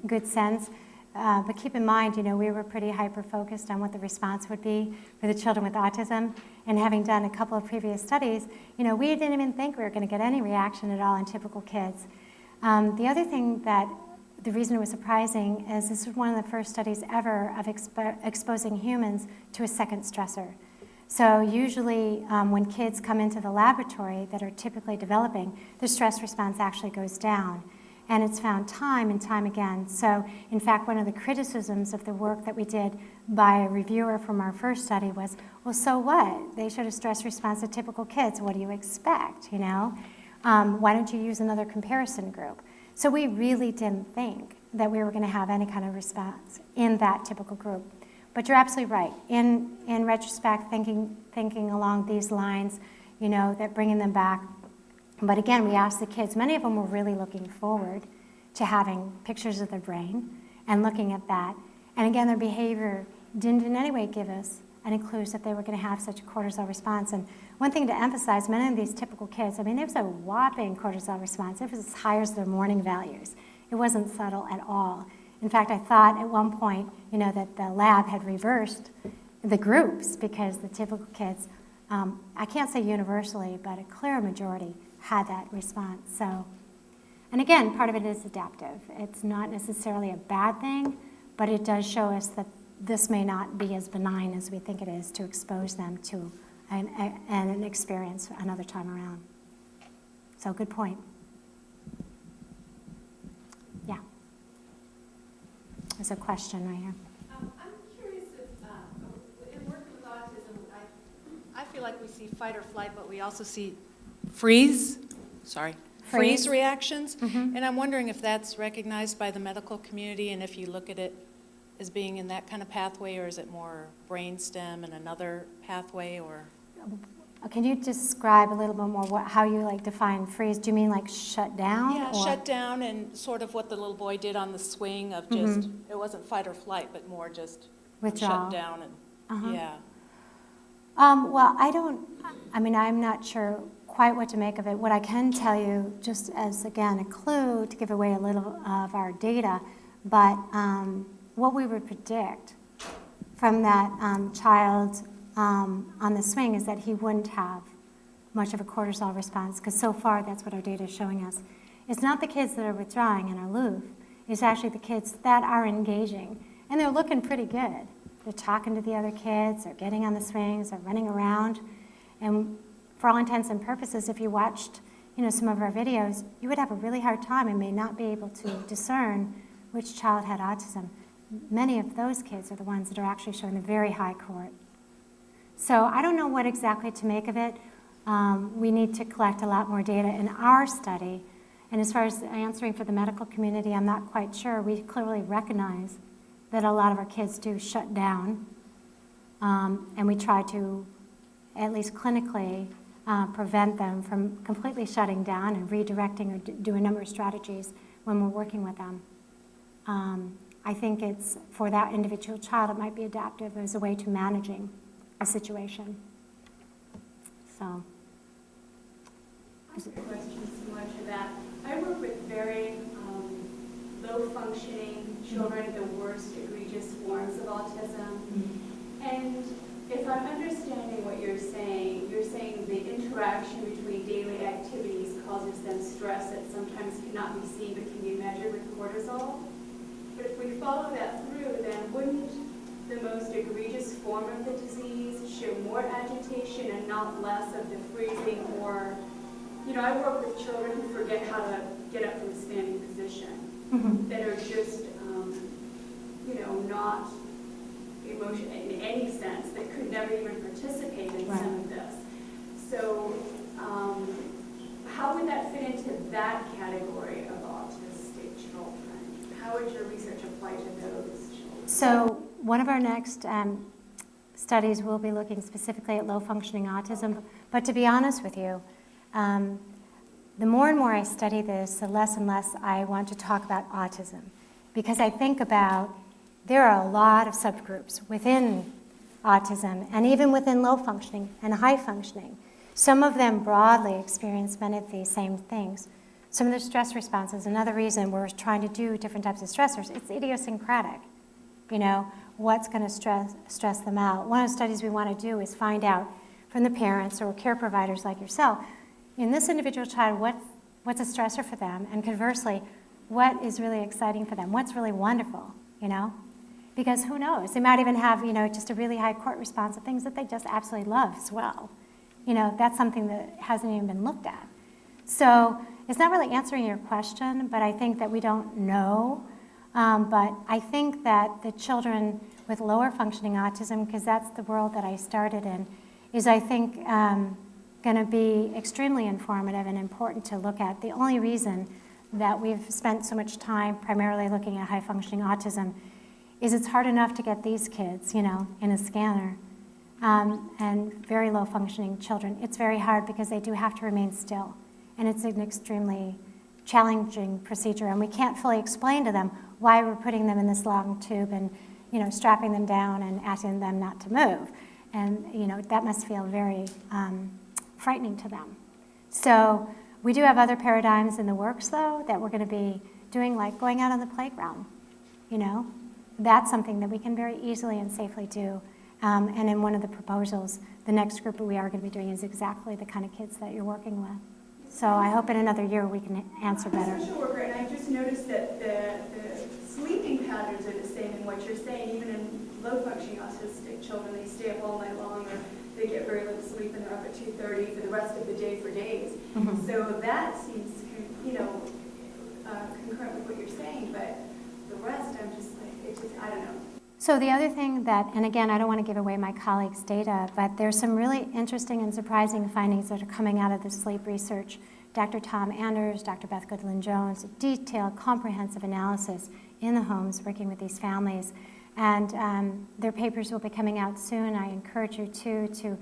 good sense. But keep in mind, you know, we were pretty hyper-focused on what the response would be for the children with autism. And having done a couple of previous studies, you know, we didn't even think we were going to get any reaction at all in typical kids. The other thing that the reason it was surprising is this was one of the first studies ever of exposing humans to a second stressor. So usually when kids come into the laboratory that are typically developing, their stress response actually goes down. And it's found time and time again. So in fact, one of the criticisms of the work that we did by a reviewer from our first study was, well, so what? They showed a stress response to typical kids. What do you expect, you know? Why don't you use another comparison group? So we really didn't think that we were going to have any kind of response in that typical group. But you're absolutely right. In retrospect, thinking along these lines, you know, that bringing them back. But again, we asked the kids, many of them were really looking forward to having pictures of their brain and looking at that. And again, their behavior didn't in any way give us any clues that they were going to have such a cortisol response. And one thing to emphasize, many of these typical kids, I mean, there was a whopping cortisol response. It was as high as their morning values. It wasn't subtle at all. In fact, I thought at one point, you know, that the lab had reversed the groups because the typical kids, I can't say universally, but a clear majority had that response. So, and again, part of it is adaptive. It's not necessarily a bad thing, but it does show us that this may not be as benign as we think it is to expose them to an experience another time around. So good point. Yeah. There's a question right here. I'm curious if, in working with autism, I feel feel like we see fight or flight, but we also see freeze reactions. And I'm wondering if that's recognized by the medical community, and if you look at it as being in that kind of pathway, or is it more brainstem and another pathway, or? Can you describe a little bit more how you define freeze? Do you mean shut down? Yeah, or? shut down, and sort of what the little boy did on the swing of just, it wasn't fight or flight, but more just Withdrawal. shut down and, yeah. Well, I'm not sure quite what to make of it. What I can tell you, just as, again, a clue to give away a little of our data, but what we would predict from that child on the swing is that he wouldn't have much of a cortisol response, because so far that's what our data is showing us. It's not the kids that are withdrawing and are aloof. It's actually the kids that are engaging, and they're looking pretty good. They're talking to the other kids, they're getting on the swings, they're running around, and for all intents and purposes, if you watched some of our videos, you would have a really hard time and may not be able to discern which child had autism. Many of those kids are the ones that are actually showing the very high cohort. So I don't know what exactly to make of it. We need to collect a lot more data in our study. And as far as answering for the medical community, I'm not quite sure. We clearly recognize that a lot of our kids do shut down. And we try to, at least clinically, prevent them from completely shutting down and redirecting or do a number of strategies when we're working with them. I think it's, for that individual child, it might be adaptive as a way to managing a situation. So. I have a question similar to that. I work with very low-functioning children, the worst egregious forms of autism. And if I'm understanding what you're saying the interaction between daily activities causes them stress that sometimes cannot be seen but can be measured with cortisol. But if we follow that through, then wouldn't the most egregious form of the disease show more agitation and not less of the freezing? Or, I work with children who forget how to get up from a standing position, that are just, not emotion in any sense, that could never even participate in some of this. So how would that fit into that category of autistic children? How would your research apply to those children? So one of our next studies will be looking specifically at low-functioning autism. But to be honest with you, the more and more I study this, the less and less I want to talk about autism. Because I think about, there are a lot of subgroups within autism, and even within low-functioning and high-functioning. Some of them broadly experience many of these same things. Some of the stress responses, another reason we're trying to do different types of stressors, it's idiosyncratic. What's going to stress them out. One of the studies we want to do is find out from the parents or care providers like yourself, in this individual child, what's a stressor for them, and conversely, what is really exciting for them, what's really wonderful, Because who knows, they might even have, just a really high court response of things that they just absolutely love as well. That's something that hasn't even been looked at. So it's not really answering your question, but I think that we don't know. But I think that the children with lower functioning autism, because that's the world that I started in, is I think going to be extremely informative and important to look at. The only reason that we've spent so much time primarily looking at high functioning autism is it's hard enough to get these kids, in a scanner, and very low functioning children. It's very hard because they do have to remain still, and it's an extremely challenging procedure, and we can't fully explain to them why we're putting them in this long tube and, strapping them down and asking them not to move. And, that must feel very frightening to them. So we do have other paradigms in the works, though, that we're going to be doing, like going out on the playground, That's something that we can very easily and safely do. And in one of the proposals, the next group that we are going to be doing is exactly the kind of kids that you're working with. So I hope in another year we can answer better. I'm a social worker, and I just noticed that the sleeping patterns are the same in what you're saying. Even in low-functioning autistic children, they stay up all night long, or they get very little sleep, and they're up at 2:30 for the rest of the day for days. So that seems, concurrent with what you're saying, but the rest, I'm just like, I don't know. So the other thing that, and again, I don't want to give away my colleagues' data, but there's some really interesting and surprising findings that are coming out of the sleep research. Dr. Tom Anders, Dr. Beth Goodland-Jones, detailed, comprehensive analysis in the homes working with these families. And their papers will be coming out soon. I encourage you to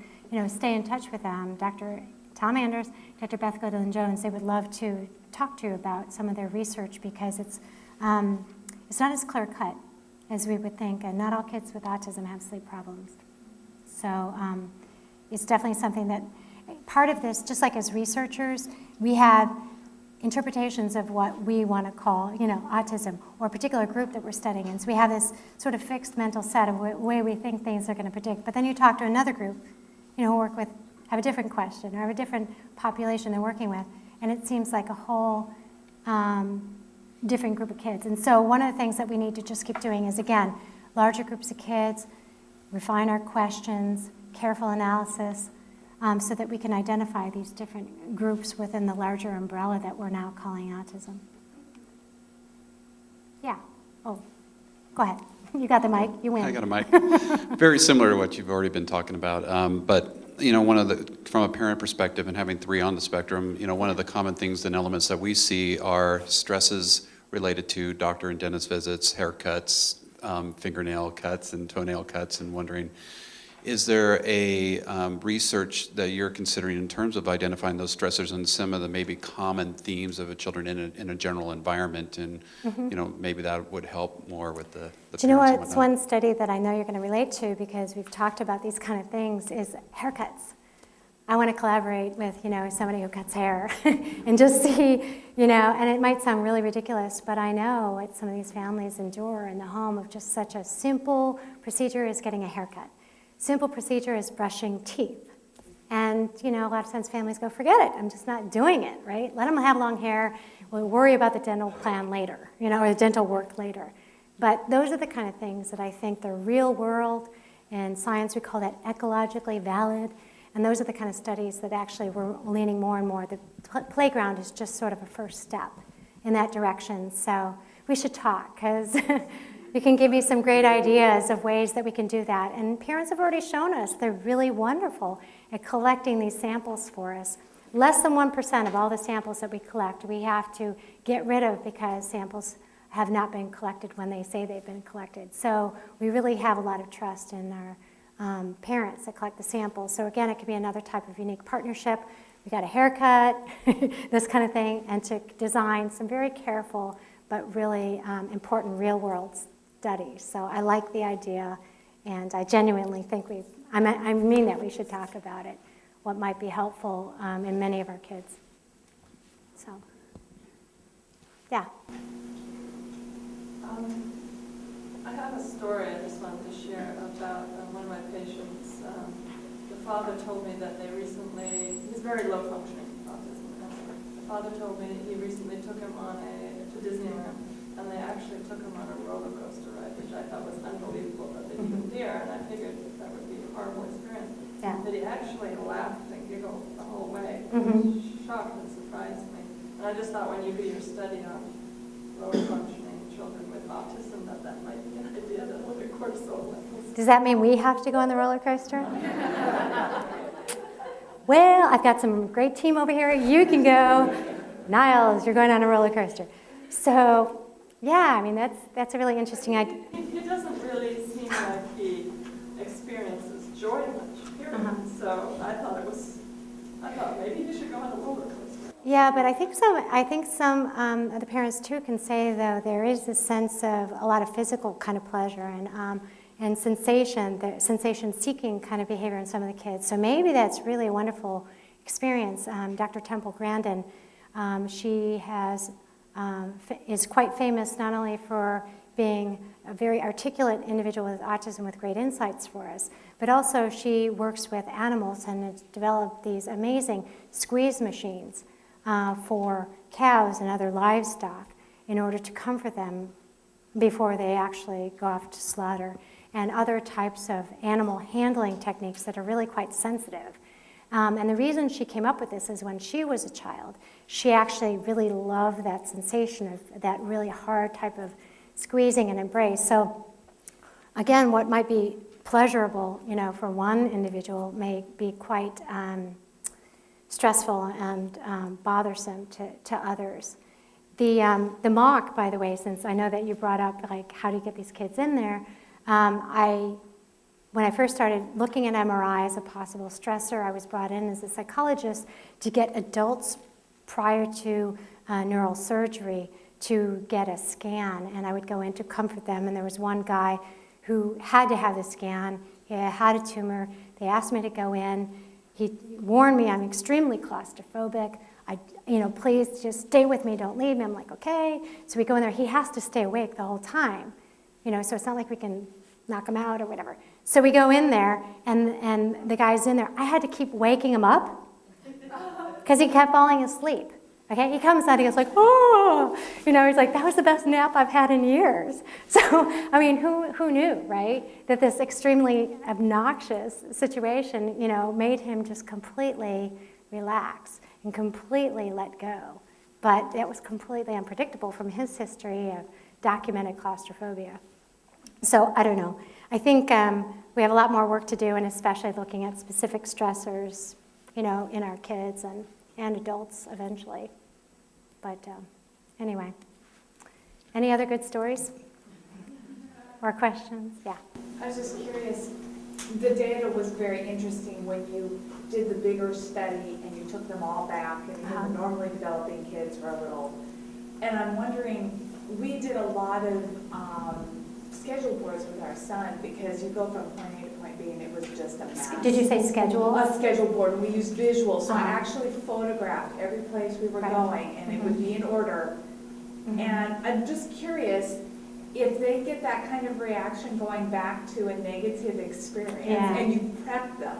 stay in touch with them. Dr. Tom Anders, Dr. Beth Goodland-Jones, they would love to talk to you about some of their research because it's not as clear-cut as we would think, and not all kids with autism have sleep problems. So it's definitely something that, part of this, just like as researchers, we have interpretations of what we want to call, autism, or a particular group that we're studying. And so we have this sort of fixed mental set of way we think things are going to predict. But then you talk to another group, who have a different question, or have a different population they're working with, and it seems like a whole different group of kids. And so one of the things that we need to just keep doing is, again, larger groups of kids, refine our questions, careful analysis, so that we can identify these different groups within the larger umbrella that we're now calling autism. Yeah. Oh, go ahead. You got the mic. You win. I got a mic. Very similar to what you've already been talking about. But from a parent perspective and having 3 on the spectrum, one of the common things and elements that we see are stresses related to doctor and dentist visits, haircuts, fingernail cuts and toenail cuts, and wondering, is there a research that you're considering in terms of identifying those stressors and some of the maybe common themes of children in a general environment, and maybe that would help more with the Do you know parents and what's whatnot? one study that I know you're going to relate to, because we've talked about these kind of things, is haircuts. I want to collaborate with, somebody who cuts hair and just see, and it might sound really ridiculous, but I know what some of these families endure in the home of just such a simple procedure as getting a haircut. Simple procedure is brushing teeth. And, a lot of times families go, forget it, I'm just not doing it, right? Let them have long hair, we'll worry about the dental plan later, or the dental work later. But those are the kind of things that I think the real world, in science we call that ecologically valid, and those are the kind of studies that actually we're leaning more and more. The playground is just sort of a first step in that direction. So we should talk, because you can give me some great ideas of ways that we can do that. And parents have already shown us they're really wonderful at collecting these samples for us. Less than 1% of all the samples that we collect we have to get rid of because samples have not been collected when they say they've been collected. So we really have a lot of trust in our parents that collect the samples. So again, it could be another type of unique partnership. We got a haircut, this kind of thing, and to design some very careful but really important real-world studies. So I like the idea, and I genuinely think I mean that we should talk about it, what might be helpful in many of our kids. So, yeah. I have a story I just wanted to share about one of my patients. The father told me that he's very low functioning autism. The father told me he recently took him to Disneyland, and they actually took him on a roller coaster ride, which I thought was unbelievable that they'd even dare, and I figured that would be a horrible experience. Yeah. But he actually laughed and giggled the whole way. Mm-hmm. It shocked and surprised me. And I just thought when you do your study on low functioning children with autism, that might be an idea to look at cortisol levels. Does that mean we have to go on the roller coaster? Well, I've got some great team over here. You can go. Niles, you're going on a roller coaster. So, yeah, I mean, that's a really interesting idea. He doesn't really seem like he experiences joy much, period. So I thought maybe he should go on a roller coaster. Yeah, but I think some of the parents too can say, though, there is this sense of a lot of physical kind of pleasure and sensation-seeking kind of behavior in some of the kids. So maybe that's really a wonderful experience. Dr. Temple Grandin, she is quite famous not only for being a very articulate individual with autism with great insights for us, but also she works with animals and has developed these amazing squeeze machines for cows and other livestock in order to comfort them before they actually go off to slaughter, and other types of animal handling techniques that are really quite sensitive. And the reason she came up with this is when she was a child, she actually really loved that sensation of that really hard type of squeezing and embrace. So again, what might be pleasurable, for one individual may be quite stressful and bothersome to others. The mock, by the way, since I know that you brought up, like, how do you get these kids in there, when I first started looking at MRI as a possible stressor, I was brought in as a psychologist to get adults prior to neural surgery to get a scan, and I would go in to comfort them, and there was one guy who had to have the scan. He had a tumor. They asked me to go in. He warned me I'm extremely claustrophobic. Please just stay with me, don't leave me. I'm like, okay. So we go in there. He has to stay awake the whole time, so it's not like we can knock him out or whatever. So we go in there, and the guy's in there. I had to keep waking him up because he kept falling asleep. Okay, he comes out, he goes like, oh, he's like, that was the best nap I've had in years. So, who knew, right, that this extremely obnoxious situation, made him just completely relax and completely let go. But it was completely unpredictable from his history of documented claustrophobia. So, I don't know. I think we have a lot more work to do, and especially looking at specific stressors, in our kids and adults eventually. But anyway, any other good stories or questions? Yeah. I was just curious, the data was very interesting when you did the bigger study and you took them all back and you the normally developing kids were a little, and I'm wondering, we did a lot of schedule boards with our son because you go from point A to point B and it was just a mess. Did you say schedule? A schedule board, and we used visuals, so I actually photographed every place we were going, and it would be in order. And I'm just curious, if they get that kind of reaction going back to a negative experience, and you prep them,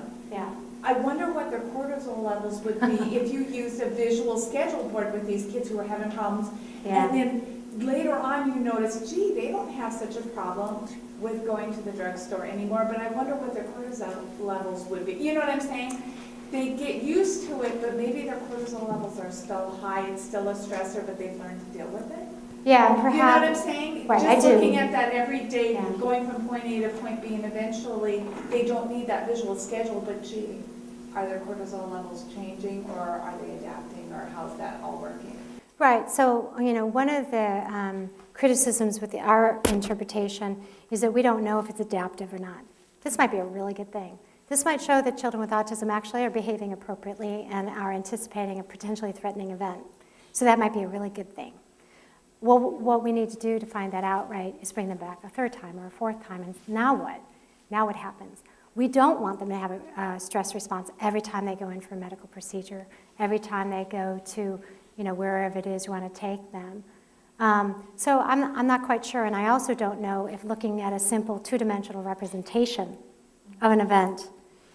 I wonder what their cortisol levels would be if you used a visual schedule board with these kids who are having problems, and then later on you notice, gee, they don't have such a problem with going to the drugstore anymore, but I wonder what their cortisol levels would be. You know what I'm saying? They get used to it, but maybe their cortisol levels are still high, it's still a stressor, but they've learned to deal with it. Yeah, perhaps. You know what I'm saying? Right, Just I do. looking at that every day, going from point A to point B, and eventually they don't need that visual schedule, but gee, are their cortisol levels changing, or are they adapting, or how's that all working? Right, so, one of the criticisms with our interpretation is that we don't know if it's adaptive or not. This might be a really good thing. This might show that children with autism actually are behaving appropriately and are anticipating a potentially threatening event. So that might be a really good thing. Well, what we need to do to find that out, right, is bring them back a third time or a fourth time, and now what? Now what happens? We don't want them to have a stress response every time they go in for a medical procedure, every time they go to wherever it is you want to take them. So I'm not quite sure, and I also don't know if looking at a simple two-dimensional representation of an event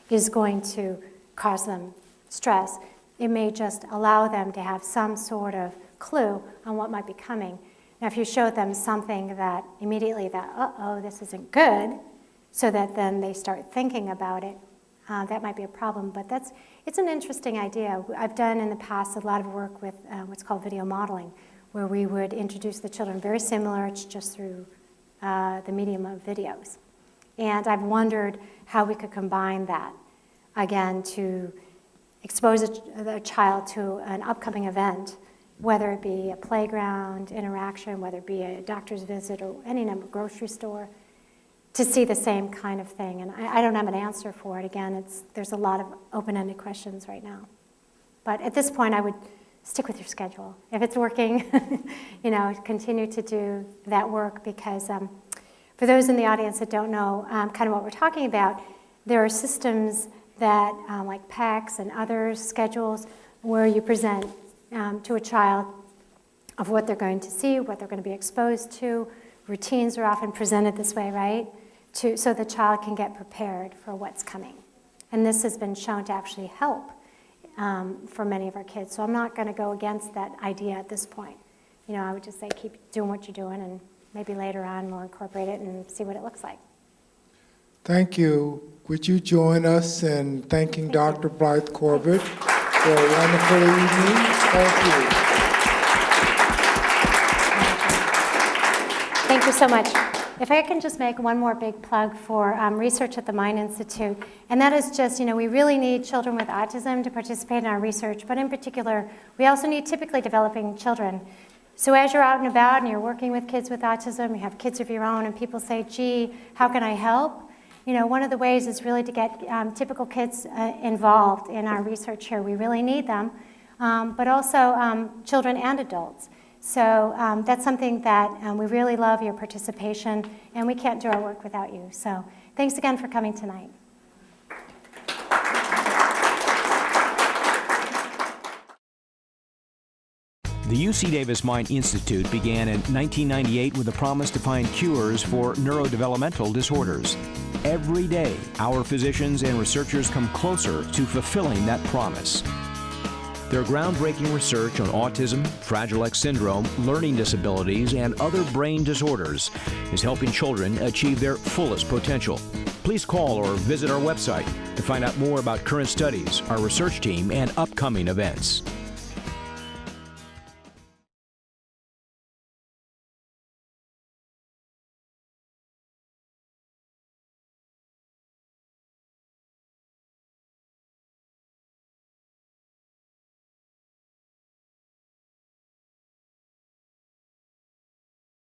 is going to cause them stress. It may just allow them to have some sort of clue on what might be coming. Now, if you showed them something that immediately that, uh-oh, this isn't good, so that then they start thinking about it, that might be a problem, but it's an interesting idea. I've done in the past a lot of work with what's called video modeling, where we would introduce the children very similar, it's just through the medium of videos. And I've wondered how we could combine that, again, to expose a child to an upcoming event, whether it be a playground interaction, whether it be a doctor's visit or any number, grocery store, to see the same kind of thing. And I don't have an answer for it. Again, there's a lot of open-ended questions right now. But at this point, I would stick with your schedule. If it's working, continue to do that work, because for those in the audience that don't know kind of what we're talking about, there are systems that, like PECs and other schedules, where you present to a child of what they're going to see, what they're going to be exposed to. Routines are often presented this way, right? So the child can get prepared for what's coming. And this has been shown to actually help for many of our kids. So I'm not going to go against that idea at this point. I would just say keep doing what you're doing, and maybe later on we'll incorporate it and see what it looks like. Thank you. Would you join us in thanking Dr. Blythe Corbett for a wonderful evening? Thank you. Thank you so much. if I can just make one more big plug for research at the Mind Institute, and that is just, we really need children with autism to participate in our research, but in particular, we also need typically developing children. So as you're out and about and you're working with kids with autism, you have kids of your own, and people say, gee, how can I help? One of the ways is really to get typical kids involved in our research here. We really need them, but also children and adults. So that's something that we really love, your participation, and we can't do our work without you. So thanks again for coming tonight. The UC Davis Mind Institute began in 1998 with a promise to find cures for neurodevelopmental disorders. Every day, our physicians and researchers come closer to fulfilling that promise. Their groundbreaking research on autism, Fragile X syndrome, learning disabilities, and other brain disorders is helping children achieve their fullest potential. Please call or visit our website to find out more about current studies, our research team, and upcoming events.